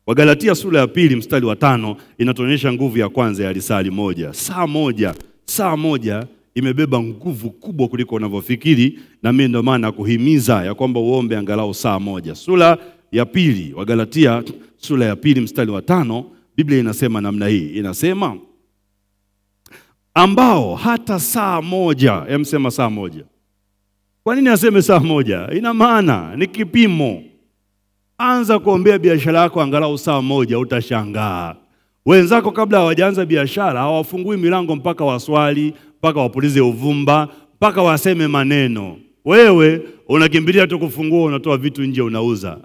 Wagalatia sura ya 2 mstari wa 5 inatuonyesha nguvu ya kwanza ya risali 1. Saa 1 imebeba nguvu kubwa kuliko unavyofikiri, na mimi ndio maana kuhimiza ya kwamba uombe angalau saa 1. Sura ya 2, Wagalatia sura ya 2 mstari wa 5, Biblia inasema namna hii. Inasema ambao hata saa 1, yamsema saa 1. Kwa nini aseme saa 1? Ina maana ni kipimo. Anza kuombea biashara yako angalau saa 1, utashangaa. Wenzako kabla hawajaanza biashara hawafungui milango mpaka waswali, mpaka wapulize uvumba, mpaka waseme maneno. Wewe unakimbilia tu kufungua, unatoa vitu nje unauza.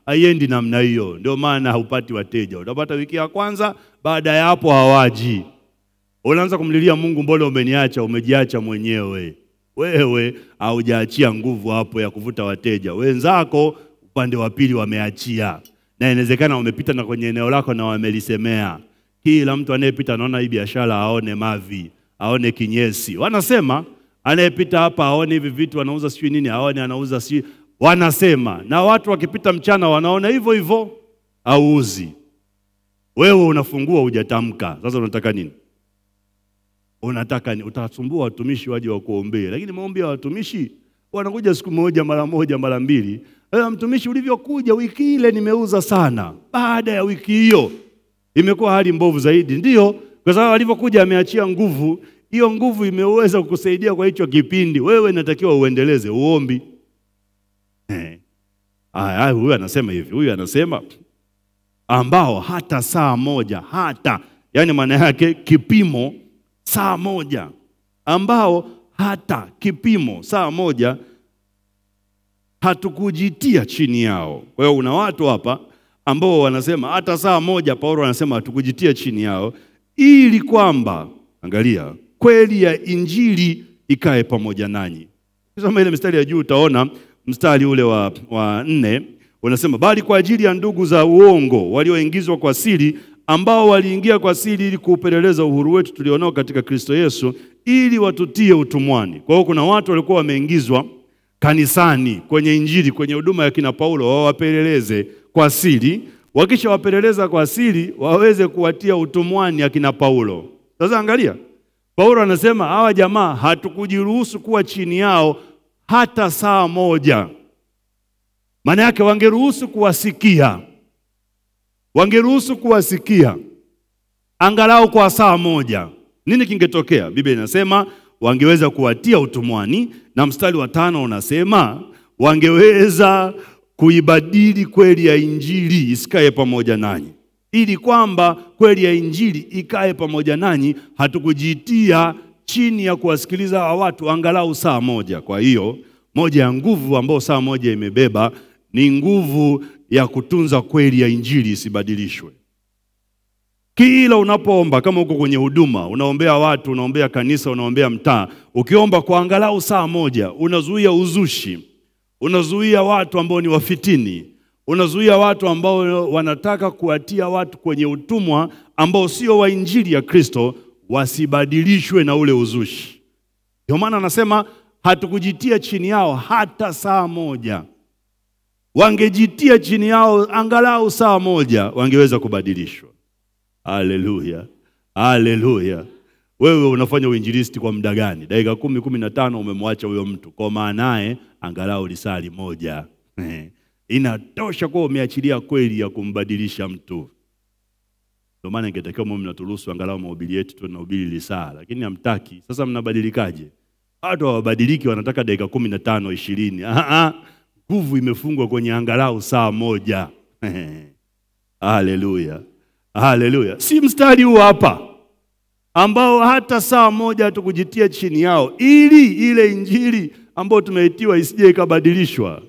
Haiendi namna hiyo. Ndio maana haupati wateja. Utapata wiki ya kwanza, baada ya hapo hawaji. Unaanza kumlilia Mungu, mbona umeniacha? Umejiacha mwenyewe. Wewe haujaachia nguvu hapo ya kuvuta wateja. Wenzako upande wa pili wameachia. Na inawezekana wamepita na kwenye eneo lako na wamelisemea. Kila mtu anayepita anaona hii biashara aone mavi, aone kinyesi. Wanasema anayepita hapa aone hivi vitu wanauza sijui nini, aone anauza sijui. Wanasema na watu wakipita mchana wanaona hivyo hivyo, auzi. Wewe unafungua hujatamka. Sasa unataka nini? Unataka ni utasumbua watumishi waje wakuombee. Lakini maombi ya watumishi wanakuja siku moja, mara 1, mara 2. Mtumishi, ulivyokuja wiki ile nimeuza sana. Baada ya wiki hiyo imekuwa hali mbovu zaidi. Ndio, kwa sababu alivyokuja ameachia nguvu. Hiyo nguvu imeweza kukusaidia kwa hicho kipindi. Wewe inatakiwa uendeleze uombi. Huyu anasema hivi. Huyu anasema ambao hata saa moja, hata, yani maana yake kipimo saa moja, ambao hata kipimo saa moja hatukujitia chini yao. Kwa hiyo una watu hapa ambao wanasema hata saa moja, Paulo anasema hatukujitia chini yao, ili kwamba, angalia, kweli ya injili ikae pamoja nanyi. Kisoma ile mstari ya juu utaona mstari ule wa 4 unasema, bali kwa ajili ya ndugu za uongo walioingizwa kwa siri, ambao waliingia kwa siri ili kuupeleleza uhuru wetu tulionao katika Kristo Yesu, ili watutie utumwani. Kwa hiyo kuna watu walikuwa wameingizwa kanisani kwenye injili, kwenye huduma ya kina Paulo, wawapeleleze kwa siri. Wakisha wapeleleza kwa siri, waweze kuwatia utumwani akina Paulo. Sasa angalia, Paulo anasema hawa jamaa hatukujiruhusu kuwa chini yao hata saa moja. Maana yake wangeruhusu kuwasikia. Wangeruhusu kuwasikia angalau kwa saa moja. Nini kingetokea? Biblia inasema wangeweza kuwatia utumwani, na mstari wa 5 unasema wangeweza kuibadili kweli ya injili isikae pamoja nanyi. Ili kwamba kweli ya injili ikae pamoja nanyi, hatukujitia chini ya kuwasikiliza watu angalau saa moja. Kwa hiyo moja ya nguvu ambao saa moja imebeba ni nguvu ya kutunza kweli ya injili isibadilishwe. Kila unapoomba, kama uko kwenye huduma, unaombea watu, unaombea kanisa, unaombea mtaa, ukiomba kwa angalau saa moja, unazuia uzushi, unazuia watu ambao ni wafitini, unazuia watu ambao wanataka kuatia watu kwenye utumwa ambao sio wa injili ya Kristo, wasibadilishwe na ule uzushi. Ndio maana anasema hatukujitia chini yao hata saa moja. Wangejitia chini yao angalau saa moja, wangeweza kubadilishwa. Haleluya. Haleluya. Wewe unafanya uinjilisti kwa muda gani? Dakika 10, 15 umemwacha huyo mtu. Kwa maanaye angalau lisali moja. Inatosha kwa umeachilia kweli ya kumbadilisha mtu. Ndio maana ingetakiwa mimi naturuhusu angalau mahubiri yetu tunahubiri lisaa, lakini hamtaki. Sasa mnabadilikaje? Watu hawabadiliki, wanataka dakika 15, 20. Nguvu imefungwa kwenye angalau saa moja. Haleluya. Haleluya. Si mstari huu hapa ambao hata saa moja hatukujitia chini yao, ili ile injili ambayo tumeitiwa isije ikabadilishwa.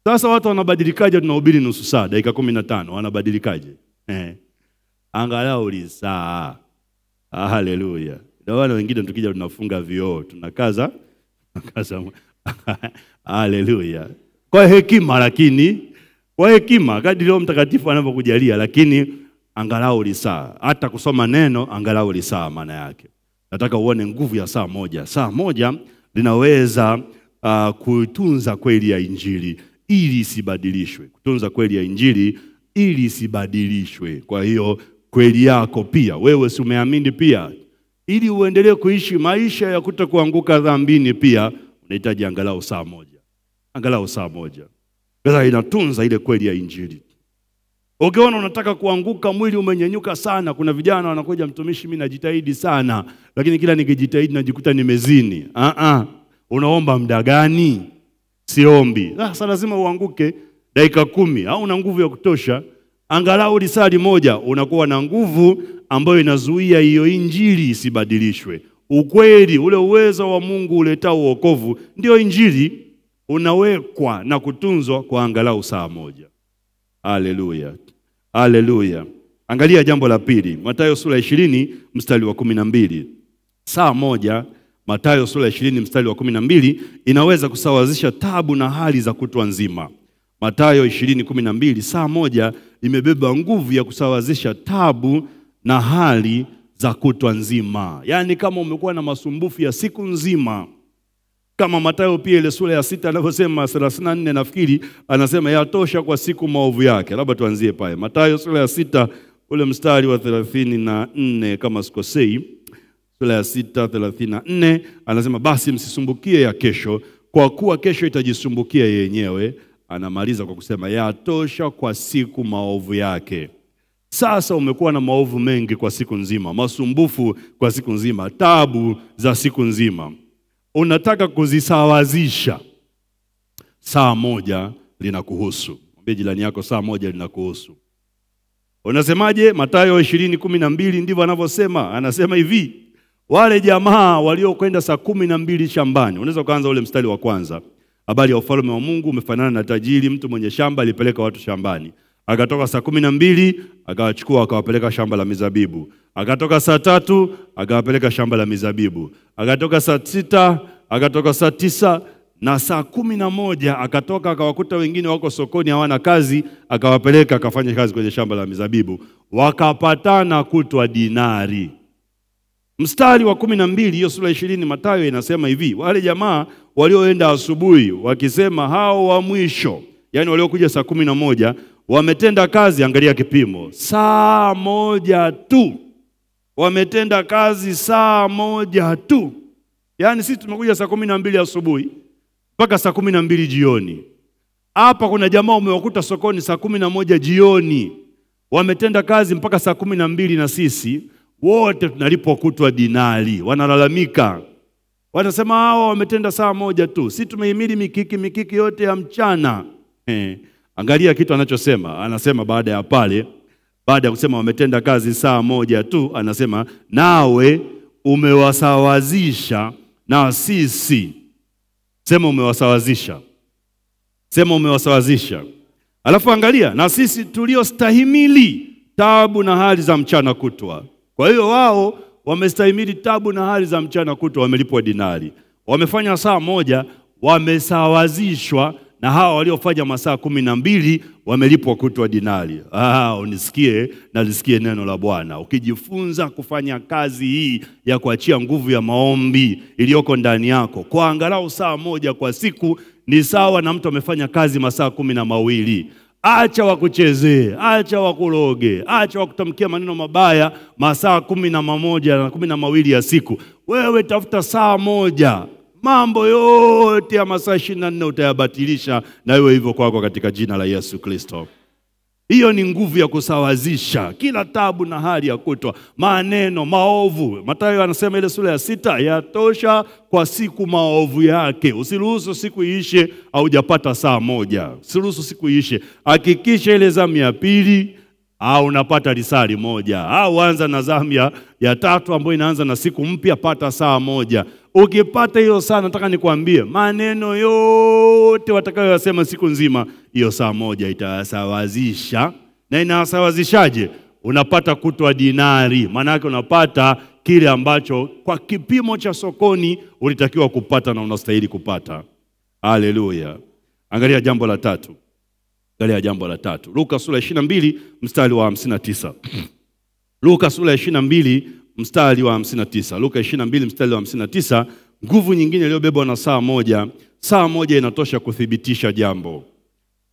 Sasa watu wanabadilikaje? Tunahubiri nusu saa, dakika 15, wanabadilikaje? Angalau lisaa. Haleluya. Na wale wengine tukija tunafunga vioo, tunakaza. Haleluya. Kwa hekima, lakini kwa hekima kadri Roho Mtakatifu anavyokujalia, lakini angalau lisaa. Hata kusoma neno angalau lisaa maana yake. Nataka uone nguvu ya saa moja. Saa moja linaweza kutunza kweli ya injili ili isibadilishwe. Kutunza kweli ya injili ili isibadilishwe. Kwa hiyo kweli yako pia, wewe si umeamini pia, ili uendelee kuishi maisha ya kutokuanguka dhambini pia, unahitaji angalau saa moja. Angalau saa moja. Sasa inatunza ile kweli ya injili. Ukiona unataka kuanguka, mwili umenyenyuka sana, kuna vijana wanakuja, mtumishi, mimi najitahidi sana, lakini kila nikijitahidi najikuta nimezini. Unaomba muda gani? Siombi. Sasa lazima uanguke dakika 10, au una nguvu ya kutosha. Angalau lisali moja, unakuwa na nguvu ambayo inazuia hiyo injili isibadilishwe. Ukweli, ule uwezo wa Mungu uletao wokovu, ndio injili, unawekwa na kutunzwa kwa angalau saa moja. Haleluya. Haleluya. Angalia jambo la pili. Mathayo sura 20 mstari wa 12. Saa moja, Mathayo sura 20 mstari wa 12 inaweza kusawazisha tabu na hali za kutwa nzima. Mathayo 20:12, saa moja imebeba nguvu ya kusawazisha tabu na hali za kutwa nzima. Yaani kama umekuwa na masumbufu ya siku nzima, kama Mathayo pia ile sura ya 6 anavyosema 34 nafikiri, anasema yatosha kwa siku maovu yake. Labda tuanzie pale. Mathayo sura ya 6 ule mstari wa 34 kama sikosei. Sura ya 6:34 anasema, basi msisumbukie ya kesho, kwa kuwa kesho itajisumbukia yenyewe. anamaliza kwa kusema yatosha kwa siku maovu yake. Sasa umekuwa na maovu mengi kwa siku nzima, masumbufu kwa siku nzima, taabu za siku nzima. Unataka kuzisawazisha. Saa moja linakuhusu. Mwambie jirani yako saa moja linakuhusu. Unasemaje? Mathayo 20:12 ndivyo anavyosema. Anasema hivi, wale jamaa waliokwenda saa 12 shambani. Unaweza kuanza ule mstari wa kwanza. Habari ya ufalme wa Mungu umefanana na tajiri, mtu mwenye shamba alipeleka watu shambani. Akatoka saa 12 akawachukua akawapeleka shamba la mizabibu. Akatoka saa 3 akawapeleka shamba la mizabibu. Akatoka saa 6, akatoka saa 9 na saa 11 akatoka akawakuta wengine wako sokoni hawana kazi, akawapeleka akafanya kazi kwenye shamba la mizabibu. Wakapatana kutwa dinari. Mstari wa 12 hiyo sura 20 Mathayo inasema hivi, wale jamaa walioenda asubuhi wakisema hao wa mwisho, yani waliokuja saa 11 wametenda kazi, angalia kipimo, saa moja tu. Wametenda kazi saa moja tu. Yani sisi tumekuja saa 12 asubuhi mpaka saa 12 jioni. Hapa kuna jamaa umewakuta sokoni saa 11 jioni. Wametenda kazi mpaka saa 12 na sisi wote tunalipwa kutwa dinari. Wanalalamika. Wanasema hao wametenda saa moja tu. Sisi tumehimili mikiki yote ya mchana. Angalia kitu anachosema. Anasema baada ya pale, baada ya kusema wametenda kazi saa moja tu, anasema nawe umewasawazisha na sisi. Sema umewasawazisha. Sema umewasawazisha. Alafu angalia, na sisi tuliostahimili taabu na hali za mchana kutwa. Kwa hiyo wao wamestahimili taabu na hali za mchana kutwa, wamelipwa dinari. Wamefanya saa moja, wamesawazishwa na hawa waliofanya masaa 12 wamelipwa kutwa dinari. Unisikie na lisikie neno la Bwana. Ukijifunza kufanya kazi hii ya kuachia nguvu ya maombi iliyoko ndani yako kwa angalau saa moja kwa siku, ni sawa na mtu amefanya kazi masaa 12. Acha wakuchezee, acha wakuloge, acha wakutamkia maneno mabaya masaa 11 na 12 ya siku. Wewe tafuta saa moja. Mambo yote ya masaa 24 utayabatilisha na iwe hivyo kwako katika jina la Yesu Kristo. Hiyo ni nguvu ya kusawazisha kila tabu na hali ya kutwa, maneno maovu. Mathayo anasema ile sura ya 6, yatosha kwa siku maovu yake. Usiruhusu siku iishe au hujapata saa moja. Usiruhusu siku iishe. Hakikisha ile zamu ya pili au unapata risali moja. Au anza na zamu ya 3 ambayo inaanza na siku mpya, pata saa moja. Ukipata hiyo saa, nataka nikwambie maneno yote watakayoyasema siku nzima, hiyo saa moja itasawazisha. Na inasawazishaje? Unapata kutwa dinari. Maana yake unapata kile ambacho kwa kipimo cha sokoni ulitakiwa kupata na unastahili kupata. Haleluya. Angalia jambo la 3. Angalia jambo la 3. Luka sura 22 mstari wa 59. Luka sura 22 mstari wa 59. Luka 22 mstari wa 59. Nguvu nyingine iliyobebwa na saa moja. Saa moja inatosha kuthibitisha jambo.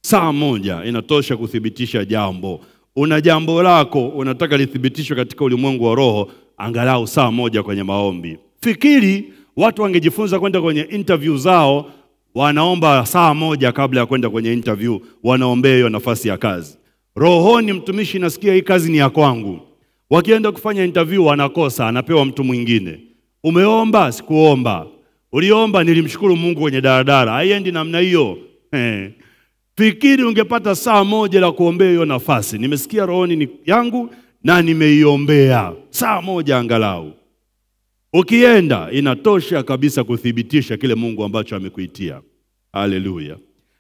Saa moja inatosha kuthibitisha jambo. Una jambo lako unataka lithibitishwe katika ulimwengu wa roho, angalau saa moja kwenye maombi. Fikiri watu wangejifunza kwenda kwenye interview zao, wanaomba saa moja kabla ya kwenda kwenye interview, wanaombea hiyo nafasi ya kazi. Rohoni mtumishi nasikia hii kazi ni ya kwangu. Wakienda kufanya interview wanakosa, anapewa mtu mwingine. Umeomba? Sikuomba. Uliomba? Nilimshukuru Mungu kwenye daradara. Haiendi namna hiyo. Fikiri ungepata saa moja la kuombea hiyo nafasi. Nimesikia rohoni ni yangu na nimeiombea. Saa moja angalau. Ukienda inatosha kabisa kuthibitisha kile Mungu ambacho amekuitia. Haleluya.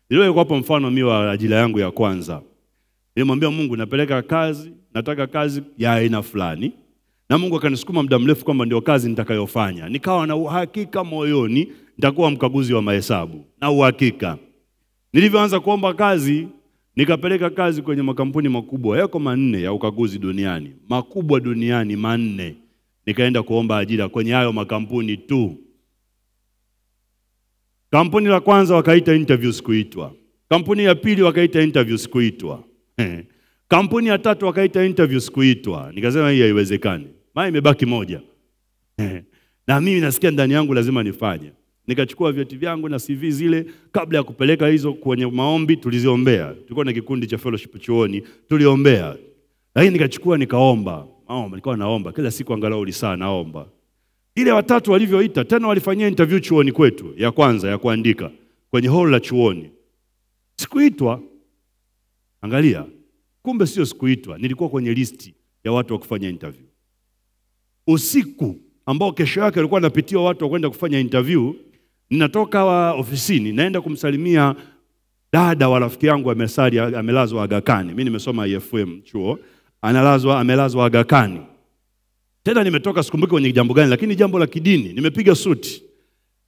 Niliwahi kuwapa mfano mimi wa ajira yangu ya kwanza. Nilimwambia Mungu napeleka kazi, nataka kazi ya aina fulani. Na Mungu akanisukuma muda mrefu kwamba ndio kazi nitakayofanya. Nikawa na uhakika moyoni nitakuwa mkaguzi wa mahesabu. Na uhakika. Nilivyoanza kuomba kazi, nikapeleka kazi kwenye makampuni makubwa. Yako 4 ya ukaguzi duniani. Makubwa duniani 4. Nikaenda kuomba ajira kwenye hayo makampuni tu. Kampuni la kwanza wakaita interview, sikuitwa. Kampuni ya pili wakaita interview, sikuitwa. Kampuni ya 3 wakaita interview, sikuitwa. Nikasema hii haiwezekani. Maana imebaki moja. Na mimi nasikia ndani yangu lazima nifanye. Nikachukua vyeti vyangu na CV zile. Kabla ya kupeleka hizo kwenye maombi tuliziombea. Tulikuwa na kikundi cha fellowship chuoni, tuliombea. Lakini nikachukua nikaomba. Nilikuwa naomba kila siku angalau lisaa naomba. Ile watatu walivyoita tena walifanyia interview chuoni kwetu, ya kwanza ya kuandika kwenye hall la chuoni. Sikuitwa. Angalia, kumbe sio sikuitwa, nilikuwa kwenye listi ya watu wa kufanya interview. Usiku ambao kesho yake walikuwa napitiwa watu wa kwenda kufanya interview, ninatoka ofisini naenda kumsalimia dada wa rafiki yangu amelazwa Aga Khan. Mimi nimesoma IFM chuo, amelazwa Aga Khan. Tena nimetoka sikumbuki kwenye jambo gani, lakini jambo la kidini. Nimepiga suti.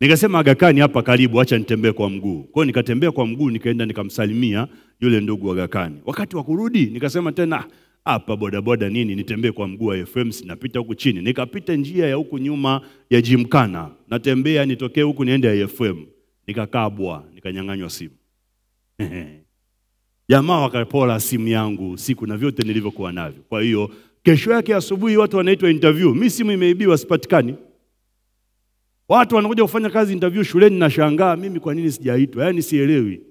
Nikasema Aga Khan hapa karibu, acha nitembee kwa mguu. Kwa hiyo nikatembea kwa mguu, nikaenda nikamsalimia yule ndugu wa Aga Khan. Wakati wa kurudi nikasema tena hapa bodaboda nini, nitembee kwa mguu wa FM, napita huku chini. Nikapita njia ya huku nyuma ya Gymkhana. Natembea nitokee huku niende IFM. Nikakabwa, nikanyang'anywa simu. Jamaa wakapola simu yangu siku na vyote nilivyokuwa navyo. Kwa hiyo kesho yake asubuhi watu wanaitwa interview. Mimi simu imeibiwa, sipatikani. Watu wanakuja kufanya kazi interview shuleni, na shangaa mimi kwa nini sijaitwa? Yaani sielewi.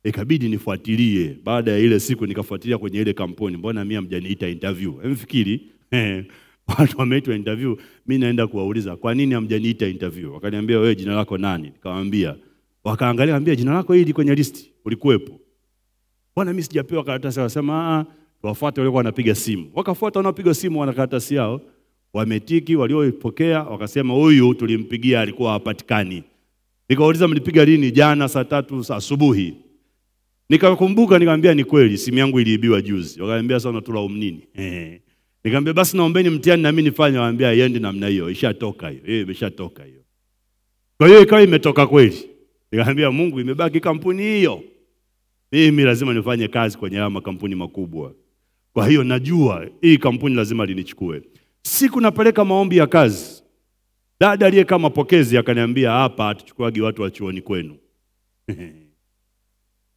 Ikabidi nifuatilie. Baada ya ile siku nikafuatilia kwenye ile kampuni, mbona mimi hamjaniita interview? Mfikiri watu wameitwa interview, mimi naenda kuwauliza kwa nini hamjaniita interview? Wakaniambia wewe jina lako nani? Nikamwambia. Wakaangalia, ambia jina lako hili kwenye listi ulikuwepo. Bwana mimi sijapewa karatasi. Wakasema tuwafuate wale wanapiga simu. Wakafuata wanapiga simu, wana karatasi yao. Wametiki, walioipokea wakasema huyu tulimpigia alikuwa hapatikani. Nikauliza mlipiga lini? Jana saa 3 asubuhi. Nikakumbuka, nikamwambia ni kweli simu yangu iliibiwa juzi. Wakaniambia sana tulaumu nini? Nikamwambia basi naombeni mtihani na mimi nifanye. Waambia iende namna hiyo, ishatoka hiyo. Imeshatoka hiyo. Kwa hiyo ikawa imetoka kweli. Nikamwambia Mungu, imebaki kampuni hiyo. Mimi lazima nifanye kazi kwenye haya makampuni makubwa. Kwa hiyo najua hii kampuni lazima linichukue. Siku napeleka maombi ya kazi. Dada aliyekaa mapokezi akaniambia hapa hatuchukuagi watu wa chuoni kwenu.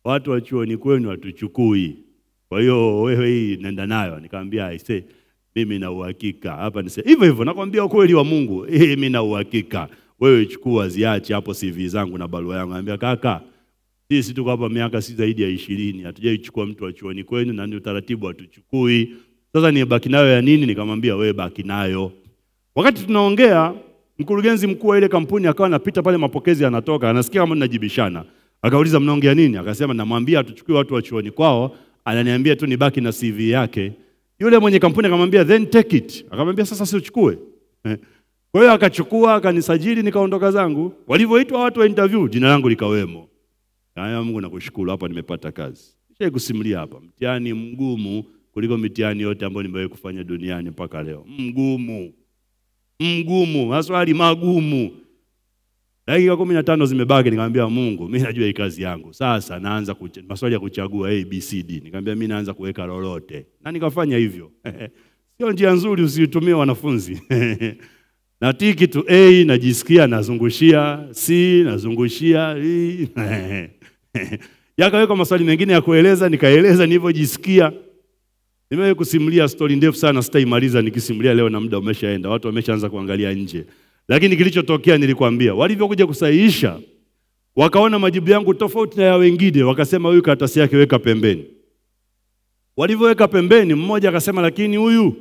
Watu wa chuoni kwenu hatuchukui. Kwa hiyo wewe hii nenda nayo. Nikamwambia mimi na uhakika. Hapa hivyo nakwambia ukweli wa Mungu. Mimi na uhakika. Wewe chukua ziache hapo CV zangu na barua yangu. Anambia kaka, sisi tuko hapa miaka si zaidi ya 20. Hatujaichukua mtu wa chuoni kwenu na ni utaratibu hatuchukui. Sasa nibaki nayo ya nini? Nikamwambia wewe baki nayo. Wakati tunaongea, mkurugenzi mkuu wa ile kampuni akawa anapita pale mapokezi, anatoka, anasikia kama tunajibishana. Akauliza mnaongea nini? Akasema namwambia hatuchukui watu wa chuoni kwao, ananiambia tu nibaki na CV yake. Yule mwenye kampuni akamwambia then take it. Akamwambia sasa si uchukue. Kwa hiyo akachukua, akanisajili, nikaondoka zangu. Walivyoitwa watu wa interview, jina langu likawemo. Mungu nakushukuru, hapa nimepata kazi. Nisha kusimulia hapa, mtihani mgumu kuliko mitihani yote ambayo nimewahi kufanya duniani mpaka leo. Mgumu, maswali magumu. Dakika 15 zimebaki, nikamwambia Mungu, mimi najua hii kazi yangu. Sasa naanza maswali ya kuchagua A B C D. Nikamwambia mimi naanza kuweka lolote. Na nikafanya hivyo. Sio njia nzuri usitumie wanafunzi. Na tiki tu A najisikia nazungushia, C nazungushia, E. Yakaweka maswali mengine ya kueleza, nikaeleza nilivyojisikia. Nimewahi kusimulia story ndefu sana, sitaimaliza nikisimulia leo na muda umeshaenda. Watu wameshaanza kuangalia nje. Lakini kilichotokea nilikwambia, walivyokuja kusahihisha, wakaona majibu yangu tofauti na ya wengine, wakasema huyu karatasi yake weka pembeni. Walivyoweka pembeni, mmoja akasema lakini huyu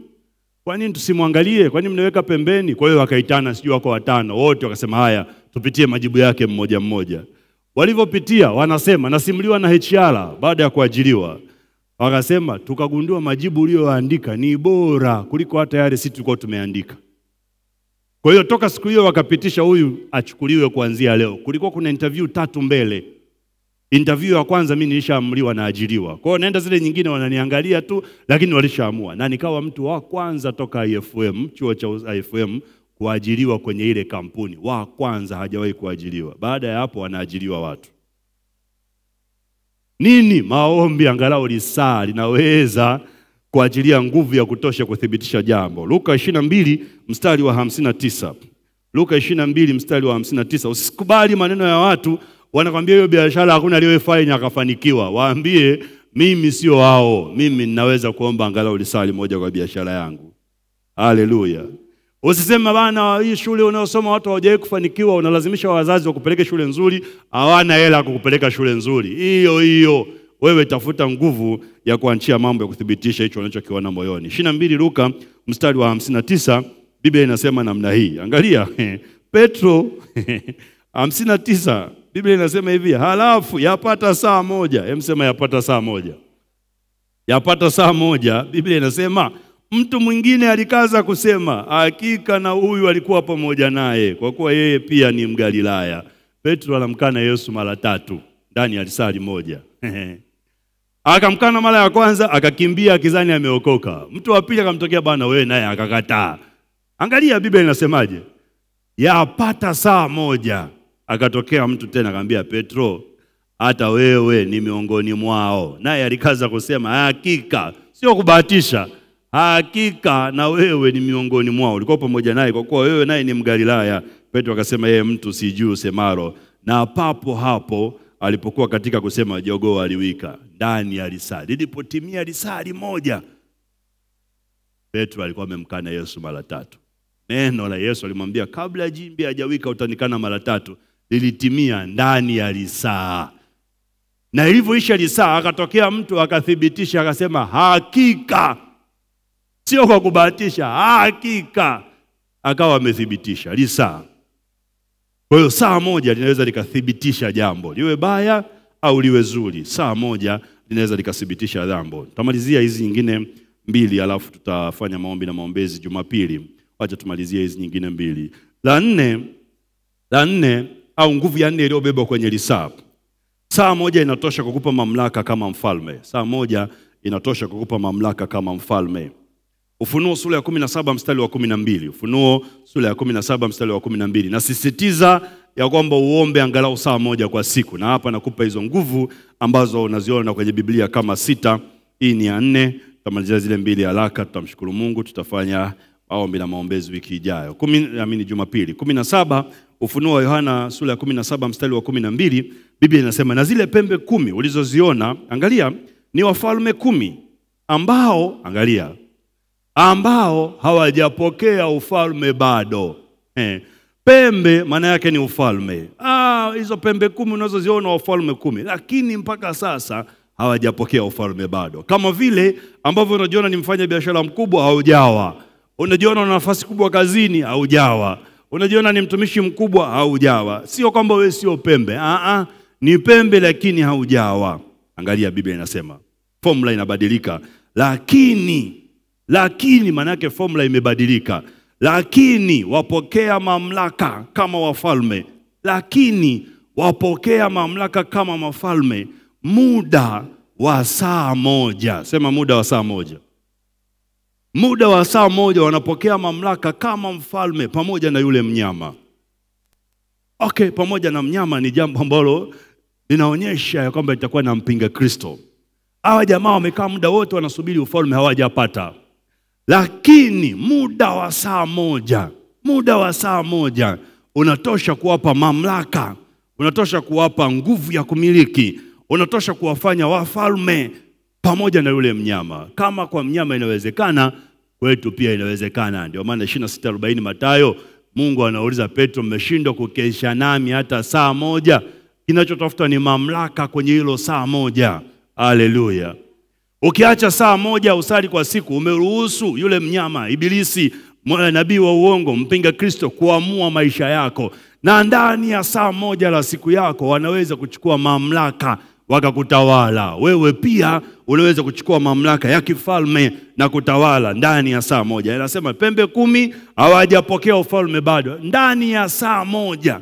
kwa nini tusimwangalie? Kwa nini mnaweka pembeni? Kwa hiyo wakaitana, sijui wako 5, wote wakasema haya, tupitie majibu yake mmoja mmoja. Walivyopitia, wanasema nasimuliwa na HR baada ya kuajiriwa. Wakasema tukagundua majibu uliyoandika ni bora kuliko hata yale sisi tulikuwa tumeandika. Kwa hiyo toka siku hiyo wakapitisha huyu achukuliwe kuanzia leo. Kulikuwa kuna interview 3 mbele. Interview ya kwanza mimi nilishaamliwa na ajiriwa. Kwa hiyo naenda zile nyingine wananiangalia tu, lakini walishaamua. Na nikawa mtu wa kwanza toka IFM, chuo cha IFM, kuajiriwa kwenye ile kampuni. Wa kwanza, hajawahi kuajiriwa. Baada ya hapo wanaajiriwa watu. Nini? Maombi angalau lisaa linaweza kuajilia nguvu ya kutosha kuthibitisha jambo. Luka 22 mstari wa 59. Luka 22 mstari wa 59. Usikubali maneno ya watu wanakwambia hiyo biashara hakuna aliyefanya akafanikiwa. Waambie mimi sio wao. Mimi ninaweza kuomba angalau lisaa moja kwa biashara yangu. Haleluya. Usiseme bana hii shule unayosoma watu hawajawahi kufanikiwa unalazimisha wazazi wakupeleke shule nzuri, hawana hela kukupeleka shule nzuri. Hiyo wewe tafuta nguvu ya kuanzia mambo ya kuthibitisha hicho unachokiona moyoni. 22 Luka mstari wa 59 Biblia inasema namna hii. Angalia Petro 59 Biblia inasema hivi, halafu yapata saa moja. Sema yapata saa moja. Yapata saa moja, Biblia inasema mtu mwingine alikaza kusema, hakika na huyu alikuwa pamoja naye, kwa kuwa yeye pia ni Mgalilaya. Petro alamkana Yesu mara 3 ndani ya risali moja. Akamkana mara ya kwanza, akakimbia akizani ameokoka. Mtu wa pili akamtokea, bana wewe, naye akakataa. Angalia Biblia inasemaje? Yapata saa moja, akatokea mtu tena akamwambia Petro, hata wewe ni miongoni mwao. Naye alikaza kusema, hakika, sio kubahatisha, hakika na wewe ni miongoni mwao, ulikuwa pamoja naye, kwa kuwa wewe naye ni Mgalilaya. Petro akasema, yeye mtu sijui usemalo. Na papo hapo alipokuwa katika kusema, jogoo aliwika ndani ya risali. Lilipotimia risali moja, Petro alikuwa amemkana Yesu mara 3. Neno la Yesu alimwambia, kabla jimbi hajawika utanikana mara 3. Lilitimia ndani ya risaa. Na ilivyoisha risaa, akatokea mtu akathibitisha, akasema hakika, sio kwa kubahatisha, hakika. Akawa amethibitisha risaa. Kwa hiyo saa moja linaweza likathibitisha jambo, liwe baya au liwe zuri. Saa moja linaweza likathibitisha jambo. Tutamalizia hizi nyingine 2 alafu tutafanya maombi na maombezi Jumapili. Wacha tumalizie hizi nyingine 2. La nne au nguvu ya 4 iliyobebwa kwenye risaa. Saa moja inatosha kukupa mamlaka kama mfalme. Saa moja inatosha kukupa mamlaka kama mfalme. Ufunuo sura ya 17 mstari wa 12. Ufunuo sura ya 17 mstari wa 12. Nasisitiza ya kwamba uombe angalau saa moja kwa siku. Na hapa nakupa hizo nguvu ambazo unaziona kwenye Biblia kama 6. Hii ni ya 4. Tutamalizia zile 2 haraka, tutamshukuru Mungu, tutafanya maombi na maombezi wiki ijayo. Jumapili. 17 Ufunuo wa Yohana sura ya 17 mstari wa 12. Biblia inasema, na zile pembe 10 ulizoziona, angalia, ni wafalme 10 ambao hawajapokea ufalme bado. Pembe maana yake ni ufalme. Hizo pembe 10 unazoziona wafalme 10, lakini mpaka sasa hawajapokea ufalme bado. Kama vile ambavyo unajiona ni mfanya biashara mkubwa, haujawa. Unajiona una nafasi kubwa kazini, haujawa. Unajiona ni mtumishi mkubwa, haujawa. Sio kwamba wewe sio pembe. Ni pembe lakini haujawa. Angalia Biblia inasema, formula inabadilika. Lakini maana yake formula imebadilika. Lakini wapokea mamlaka kama wafalme. Lakini wapokea mamlaka kama mafalme muda wa saa moja. Sema muda wa saa moja. Muda wa saa moja wanapokea mamlaka kama mfalme pamoja na yule mnyama. Pamoja na mnyama ni jambo ambalo linaonyesha ya kwamba itakuwa na mpinga Kristo. Hawa jamaa wamekaa muda wote wanasubiri ufalme, hawajapata. Lakini muda wa saa moja unatosha kuwapa mamlaka, unatosha kuwapa nguvu ya kumiliki, unatosha kuwafanya wafalme pamoja na yule mnyama. Kama kwa mnyama inawezekana, kwetu pia inawezekana. Ndio maana 26:40 Mathayo, Mungu anauliza Petro, mmeshindwa kukesha nami hata saa moja? Kinachotafuta ni mamlaka kwenye hilo saa moja. Haleluya. Ukiacha saa moja usali kwa siku, umeruhusu yule mnyama, ibilisi, nabii wa uongo, mpinga Kristo kuamua maisha yako. Na ndani ya saa moja la siku yako wanaweza kuchukua mamlaka wakakutawala. Wewe pia unaweza kuchukua mamlaka ya kifalme na kutawala ndani ya saa moja. Inasema pembe 10 hawajapokea ufalme bado. Ndani ya saa moja.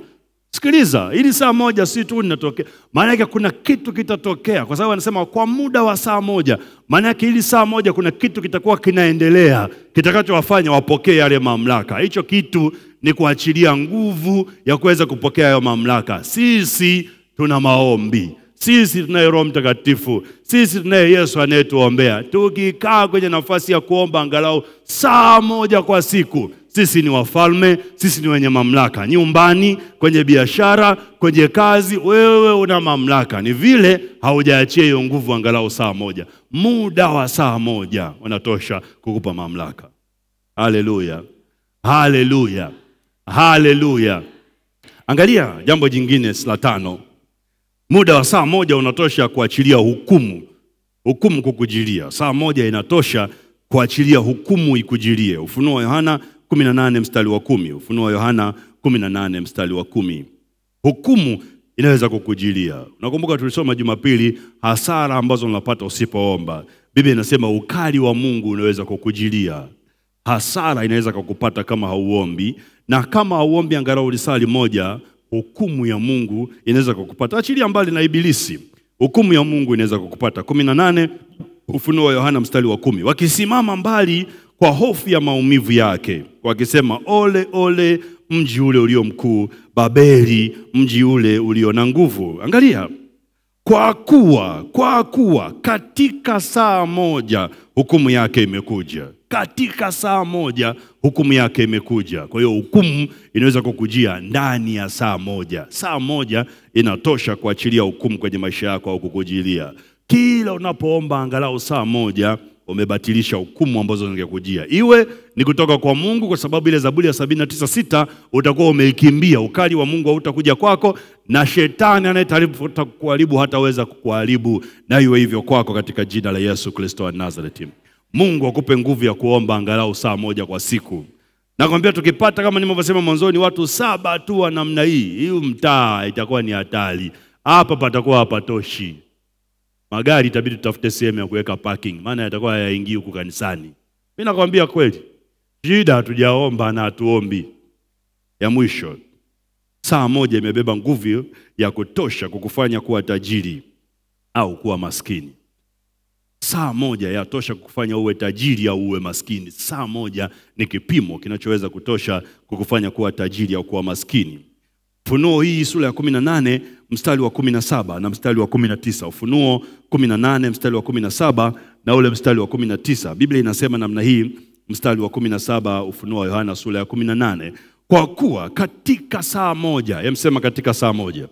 Sikiliza, ili saa moja si tu linatokea. Maana yake kuna kitu kitatokea. Kwa sababu anasema kwa muda wa saa moja. Maana yake ili saa moja kuna kitu kitakuwa kinaendelea, kitakachowafanya wapokee yale mamlaka. Hicho kitu ni kuachilia nguvu ya kuweza kupokea hayo mamlaka. Sisi tuna maombi. Sisi tunaye Roho Mtakatifu. Sisi tunaye Yesu anayetuombea. Tukikaa kwenye nafasi ya kuomba angalau saa moja kwa siku, sisi ni wafalme, sisi ni wenye mamlaka. Nyumbani, kwenye biashara, kwenye kazi, wewe una mamlaka. Ni vile haujaachia hiyo nguvu angalau saa moja. Muda wa saa moja unatosha kukupa mamlaka. Haleluya. Haleluya. Haleluya. Angalia jambo jingine la 5. Muda wa saa moja unatosha kuachilia hukumu. Hukumu kukujilia. Saa moja inatosha kuachilia hukumu ikujilie. Ufunuo wa Yohana 18 mstari wa 10. Ufunuo wa Yohana 18 mstari wa 10. Hukumu inaweza kukujilia. Nakumbuka tulisoma Jumapili hasara ambazo unapata usipoomba. Biblia inasema ukali wa Mungu unaweza kukujilia. Hasara inaweza kukupata kama hauombi, na kama hauombi angalau lisali moja, hukumu ya Mungu inaweza kukupata. Achilia mbali na ibilisi. Hukumu ya Mungu inaweza kukupata. 18 Ufunuo wa Yohana mstari wa 10. Wakisimama mbali kwa hofu ya maumivu yake, wakisema ole ole mji ule ulio mkuu, Babeli, mji ule ulio na nguvu. Angalia, kwa kuwa katika saa moja hukumu yake imekuja. Katika saa moja hukumu yake imekuja. Kwa hiyo hukumu inaweza kukujia ndani ya saa moja. Saa moja inatosha kuachilia hukumu kwenye maisha yako au kukujilia. Kila unapoomba angalau saa moja, umebatilisha hukumu ambazo zingekujia. Iwe ni kutoka kwa Mungu, kwa sababu ile Zaburi ya 79:6 utakuwa umeikimbia. Ukali wa Mungu hautakuja kwako, na shetani anayetaka kukuharibu hataweza kukuharibu. Na iwe hivyo kwako katika jina la Yesu Kristo wa Nazareti. Mungu akupe nguvu ya kuomba angalau saa moja kwa siku. Nakwambia tukipata kama nilivyosema mwanzoni watu 7 tu wa namna hii mtaa itakuwa ni hatari. Hapa patakuwa hapatoshi. Magari itabidi tutafute sehemu ya kuweka parking, maana yatakuwa hayaingii huko kanisani. Mimi nakwambia kweli, shida hatujaomba na hatuombi. Ya mwisho, saa moja imebeba nguvu ya kutosha kukufanya kuwa tajiri au kuwa maskini. Saa moja yatosha kukufanya uwe tajiri au uwe maskini. Saa moja ni kipimo kinachoweza kutosha kukufanya kuwa tajiri au kuwa maskini. Ufunuo hii sura ya 18 mstari wa 17 na mstari wa 19. Ufunuo 18 mstari wa 17 na ule mstari wa 19. Biblia inasema namna hii, mstari wa 17 Ufunuo wa Yohana sura ya 18. Kwa kuwa katika saa moja, yamsema katika saa moja.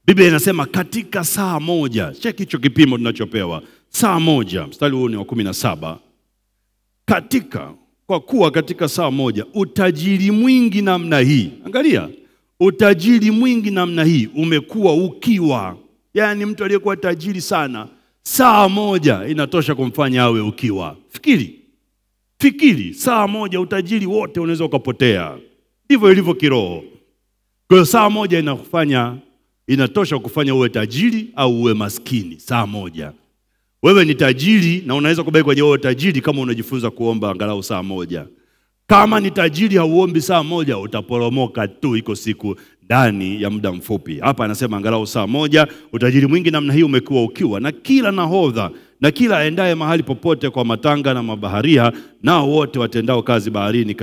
Biblia inasema katika saa moja. Cheki hicho kipimo tunachopewa. Saa moja, mstari huu ni wa 17. Kwa kuwa katika saa moja utajiri mwingi namna hii. Angalia, utajiri mwingi namna hii umekuwa ukiwa. Yaani mtu aliyekuwa tajiri sana, saa moja inatosha kumfanya awe ukiwa. Fikiri, saa moja utajiri wote unaweza ukapotea. Ndivyo ilivyo kiroho. Kwa hiyo saa moja inatosha kufanya uwe tajiri au uwe maskini. Saa moja. Wewe ni tajiri na unaweza kubaki kwenye uwe tajiri kama unajifunza kuomba angalau saa moja. Kama ni tajiri hauombi saa moja, utaporomoka tu iko siku ndani ya muda mfupi. Hapa anasema angalau saa moja, utajiri mwingi namna hii umekuwa ukiwa, na kila nahodha na kila aendaye mahali popote kwa matanga na mabaharia, nao wote watendao kazi baharini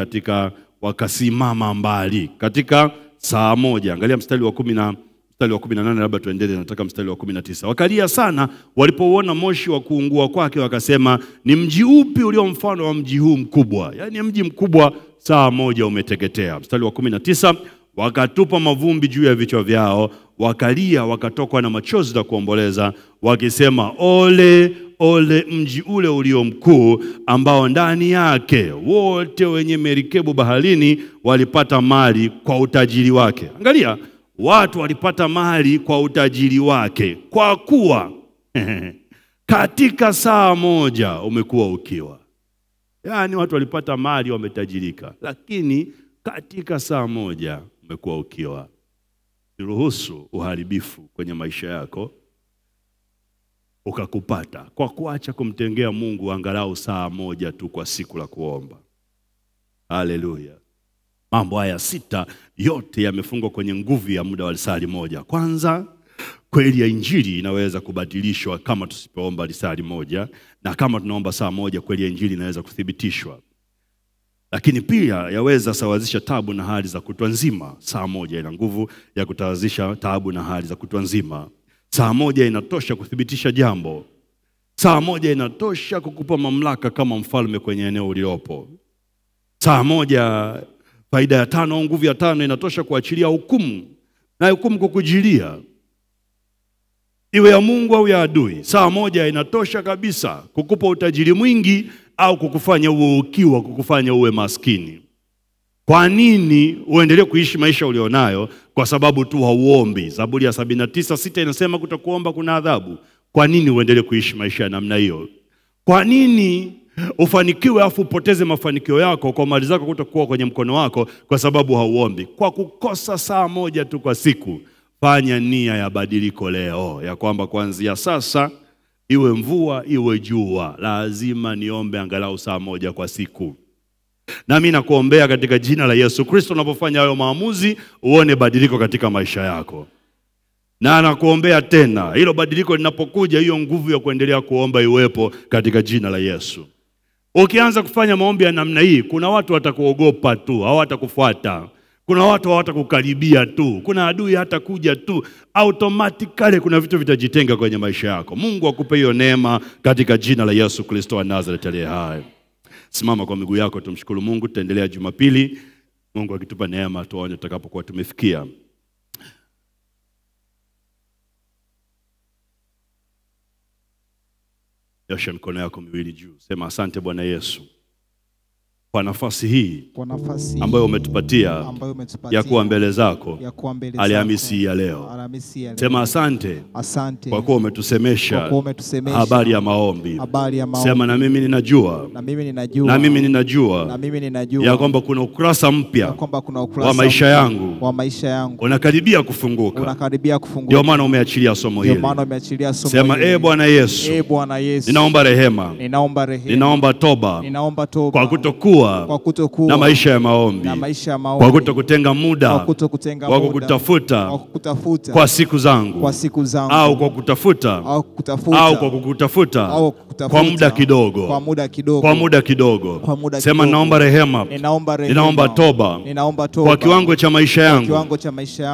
wakasimama mbali katika saa moja. Angalia mstari wa 18, labda tuendelee, nataka mstari wa 19. Wakalia sana walipouona moshi wa kuungua kwake, wakasema ni mji upi ulio mfano wa mji huu mkubwa? Yaani mji mkubwa saa moja umeteketea. Mstari wa 19, wakatupa mavumbi juu ya vichwa vyao, wakalia wakatokwa na machozi na kuomboleza, wakisema ole ole mji ule ulio mkuu, ambao ndani yake wote wenye merikebu baharini walipata mali kwa utajiri wake. Angalia, watu walipata mali kwa utajiri wake. Kwa kuwa katika saa moja umekuwa ukiwa. Yaani watu walipata mali wametajirika, lakini katika saa moja umekuwa ukiwa. Ruhusu uharibifu kwenye maisha yako ukakupata kwa kuacha kumtengea Mungu angalau saa moja tu kwa siku la kuomba. Haleluya. Mambo haya 6 yote yamefungwa kwenye nguvu ya muda wa lisali moja. Kwanza, kweli ya injili inaweza kubadilishwa kama tusipoomba lisali moja, na kama tunaomba saa moja kweli ya injili inaweza kuthibitishwa. Lakini pia yaweza sawazisha taabu na hali za kutwa nzima. Saa moja ina nguvu ya kutawazisha taabu na hali za kutwa nzima. Saa moja inatosha kuthibitisha jambo. Saa moja inatosha kukupa mamlaka kama mfalme kwenye eneo uliopo. Saa moja, faida ya 5, nguvu ya 5 inatosha kuachilia hukumu, na hukumu kukujilia, iwe ya Mungu au ya adui. Saa moja inatosha kabisa kukupa utajiri mwingi au kukufanya uwe ukiwa, kukufanya uwe maskini. Kwa nini uendelee kuishi maisha ulionayo kwa sababu tu hauombi? Zaburi ya 79:6 inasema kutokuomba kuna adhabu. Kwa nini uendelee kuishi maisha ya namna hiyo? Kwa nini ufanikiwe afu upoteze mafanikio yako kwa mali zako kutokuwa kwenye mkono wako kwa sababu hauombi? Kwa kukosa saa moja tu kwa siku. Fanya nia ya badiliko leo, ya kwamba kuanzia sasa, iwe mvua iwe jua, lazima niombe angalau saa moja kwa siku. Na mimi nakuombea katika jina la Yesu Kristo, unapofanya hayo maamuzi uone badiliko katika maisha yako. Na nakuombea tena, hilo badiliko linapokuja, hiyo nguvu ya kuendelea kuomba iwepo katika jina la Yesu. Ukianza kufanya maombi ya namna hii, kuna watu watakuogopa tu, hawatakufuata. Kuna watu hawatakukaribia tu. Kuna adui hata kuja tu. Automatically kuna vitu vitajitenga kwenye maisha yako. Mungu akupe hiyo neema katika jina la Yesu Kristo wa Nazareth aliye hai. Simama kwa miguu yako, tumshukuru Mungu. Tutaendelea Jumapili, Mungu akitupa neema tuone tutakapokuwa tumefikia. Nyosha mikono yako miwili juu. Sema asante Bwana Yesu kwa nafasi hii ambayo umetupatia ya kuwa mbele zako Alhamisi ya leo. Sema asante kwa kuwa umetusemesha habari ya maombi. Sema na mimi ninajua ya kwamba kuna ukurasa mpya wa maisha yangu unakaribia kufunguka. Ndio maana umeachilia somo hili. Sema Bwana Yesu, ninaomba rehema, ninaomba toba kwa kutokuwa na maisha ya maombi, kwa kutokutenga muda wa kukutafuta kwa siku zangu, au kwa kutafuta au kwa kukutafuta kwa muda kidogo. Sema naomba rehema, ninaomba toba kwa kiwango cha maisha yangu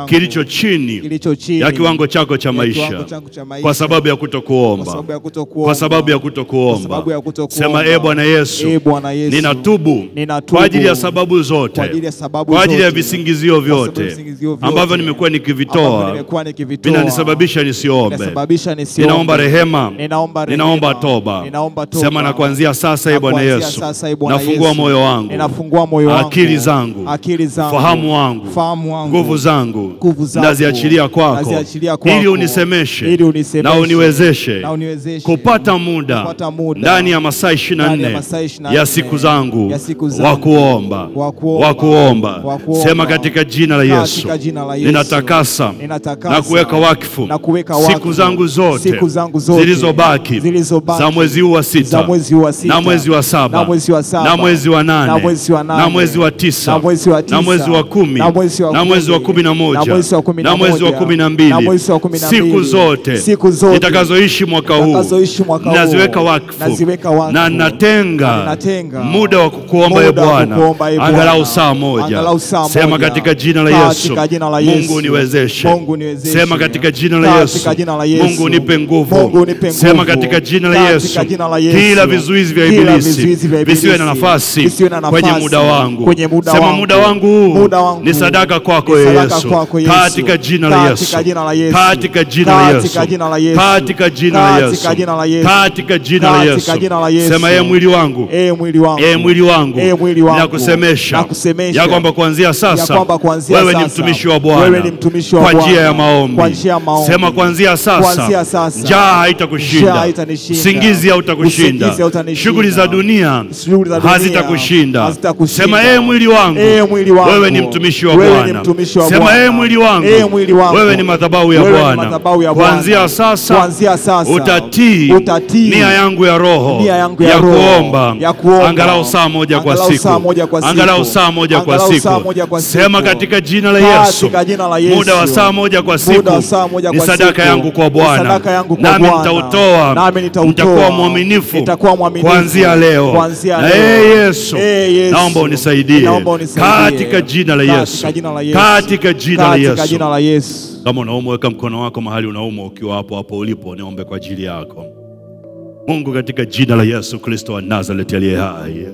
kilicho chini ya kiwango chako cha maisha, kwa sababu ya kutokuomba, Sema Bwana Yesu, ninatubu kwa ajili ya sababu zote, kwa ajili ya visingizio vyote ambavyo nimekuwa nikivitoa vinanisababisha nisiombe. Ninaomba rehema, ninaomba toba. Sema na kuanzia sasa Bwana Yesu, nafungua moyo wangu, akili zangu, fahamu wangu, nguvu zangu, naziachilia kwako ili unisemeshe na uniwezeshe kupata muda ndani ya masaa 24 ya siku zangu wa kuomba. Sema katika jina la Yesu, ninatakasa na kuweka wakfu siku zangu zote zilizobaki za mwezi huu wa 6 na mwezi wa 7 na mwezi wa 8 na mwezi wa 9 na mwezi wa 10 na mwezi wa 11 na mwezi wa 12. Siku zote nitakazoishi mwaka huu naziweka wakfu, na natenga muda wa kukuomba Bwana angalau saa moja. Sema katika jina la Yesu, Mungu niwezeshe. Sema katika jina la Yesu, Mungu nipe nguvu. Sema katika jina la Yesu, kila vizuizi vya ibilisi visiwe na nafasi kwenye muda wangu. Sema muda wangu huu ni sadaka kwako Yesu, katika jina la Yesu, katika jina la Yesu, katika jina la Yesu, katika jina la Yesu. Sema mwili wangu, mwili wangu nakusemesha ya kwamba kuanzia sasa wewe ni mtumishi wa Bwana kwa njia ya maombi. Sema kuanzia sasa njaa haitakushinda, usingizi hautakushinda, shughuli za dunia hazitakushinda. Sema mwili wangu, wewe ni mtumishi wa Bwana. Sema mwili wangu, wewe ni madhabahu ya Bwana. Kuanzia sasa utatii nia yangu ya roho ya kuomba angalau saa moja kwa siku, angalau saa moja kwa siku. Sema katika jina la Yesu, muda wa saa moja kwa siku ni sadaka yangu kwa Bwana, nami nitautoa. Nitakuwa mwaminifu kuanzia leo. Na Yesu, naomba unisaidie katika jina la Yesu, katika jina la Yesu. Kama unaumwa, weka mkono wako mahali unaumwa, ukiwa hapo hapo ulipo, niombe kwa ajili yako. Mungu, katika jina la Yesu Kristo wa Nazareth aliye hai,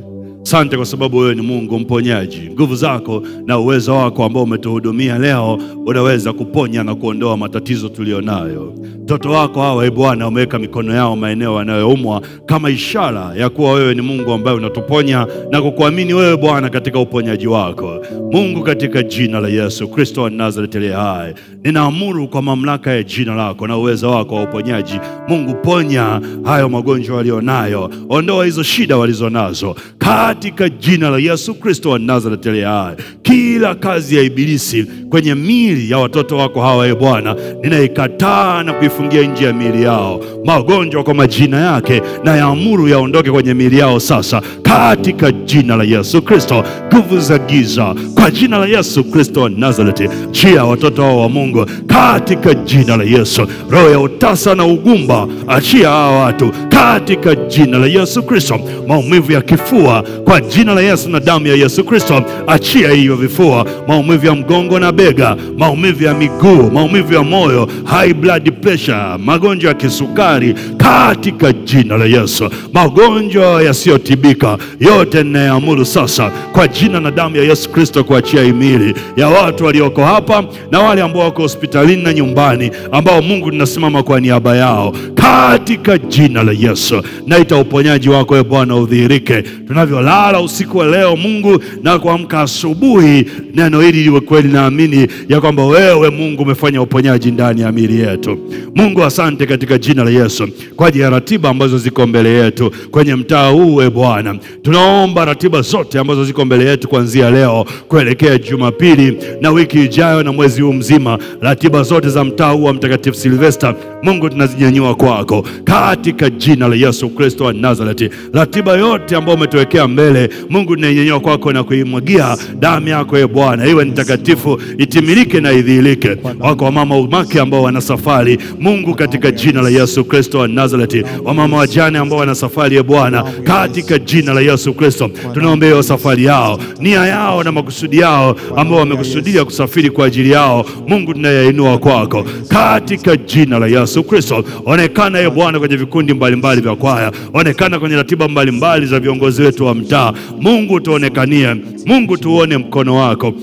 Asante kwa sababu wewe ni Mungu mponyaji. Nguvu zako na uwezo wako ambao umetuhudumia leo unaweza kuponya na kuondoa matatizo tulionayo. Mtoto wako hawa Bwana umeweka mikono yao maeneo yanayoumwa kama ishara ya kuwa wewe ni Mungu ambaye unatuponya na kukuamini wewe Bwana katika uponyaji wako. Mungu, katika jina la Yesu Kristo wa Nazareti aliye hai, ninaamuru kwa mamlaka ya jina lako na uwezo wako wa uponyaji, Mungu, ponya hayo magonjwa walionayo, ondoa hizo shida walizonazo katika jina la Yesu Kristo wa Nazareti aliye hai. Kila kazi ya ibilisi kwenye miili ya watoto wako hawa Bwana, ninaikataa na kuifungia nje ya miili yao. Magonjwa kwa majina yake na yaamuru yaondoke kwenye miili yao sasa katika jina la Yesu Kristo. Nguvu za giza kwa jina la Yesu Kristo wa Nazareti, chia watoto hao wa Mungu katika jina la Yesu. Roho ya utasa na ugumba, achia hawa watu katika jina la Yesu Kristo. Maumivu ya kifua kwa jina la Yesu na damu ya Yesu Kristo, achia hiyo vifua. Maumivu ya mgongo na bega, maumivu ya miguu, maumivu ya moyo, high blood pressure, magonjwa ya kisukari katika jina la Yesu. Magonjwa yasiyotibika yote ninayaamuru sasa kwa jina na damu ya Yesu Kristo kuachia imili ya watu walioko hapa na wale ambao wako hospitalini na nyumbani, ambao Mungu ninasimama kwa niaba yao katika jina la Yesu. Naita uponyaji wako Bwana udhihirike tunavyolala usiku wa leo Mungu, na kuamka asubuhi neno hili liwe kweli. Naamini ya kwamba wewe Mungu umefanya uponyaji ndani ya miili yetu. Mungu, asante katika jina la Yesu kwa ajili ya ratiba ambazo ziko mbele yetu kwenye mtaa huu Bwana. Tunaomba ratiba zote ambazo ziko mbele yetu kuanzia leo kuelekea Jumapili na wiki ijayo na mwezi huu mzima, ratiba zote za mtaa huu wa Mtakatifu Silvester Mungu tunazinyanyua kwako katika jina la Yesu Kristo wa Nazareti. Ratiba yote ambayo umetuwekea mbele Mungu tunainyanyua kwako na kuimwagia damu yako Bwana, iwe ni takatifu, itimilike na idhihirike. Wako mama umake ambao wana safari Mungu, katika jina la Yesu Kristo wa Nazareti. Wamama wajane ambao wana safari Bwana, katika jina la Yesu Kristo tunaombea safari yao, nia yao na makusudi yao ambao wamekusudia kusafiri kwa ajili yao Mungu tunayainua kwako katika jina la Yesu Kristo. Onekana Bwana kwenye vikundi mbalimbali vya kwaya, onekana kwenye ratiba mbalimbali za viongozi wetu wa mtaa Mungu, tuonekanie Mungu, tuone mkono wako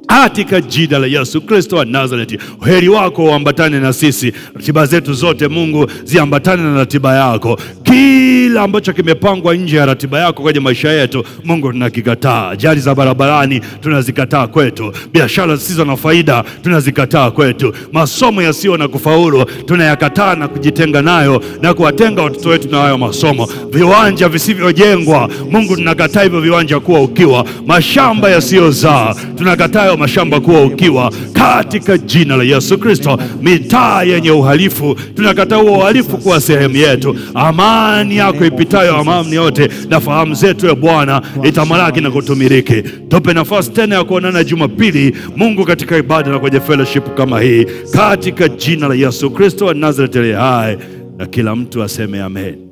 katika jina la Yesu Kristo wa Nazareti. Heri wako uambatane na sisi, ratiba zetu zote Mungu ziambatane na ratiba yako. Kila ambacho kimepangwa nje ya ratiba yako kwenye maisha yetu Mungu tunakikataa. Ajali za barabarani tunazikataa kwetu, biashara zisizo na faida tunazikataa kwetu, masomo yasiyo na kufaulu tunayakataa na kujitenga nayo na kuwatenga watoto wetu na hayo masomo. Viwanja visivyojengwa Mungu tunakataa hivyo viwanja kuwa ukiwa, mashamba yasiyozaa tunakataa mashamba kuwa ukiwa katika jina la Yesu Kristo. Mitaa yenye uhalifu tunakataa uhalifu kuwa sehemu yetu. Amani yako ipitayo amani yote na fahamu zetu Bwana itamalaki na kutumiliki. Tupe nafasi tena ya kuonana Jumapili Mungu katika ibada na kwenye fellowship kama hii katika jina la Yesu Kristo wa Nazareti aliye hai, na kila mtu aseme amen.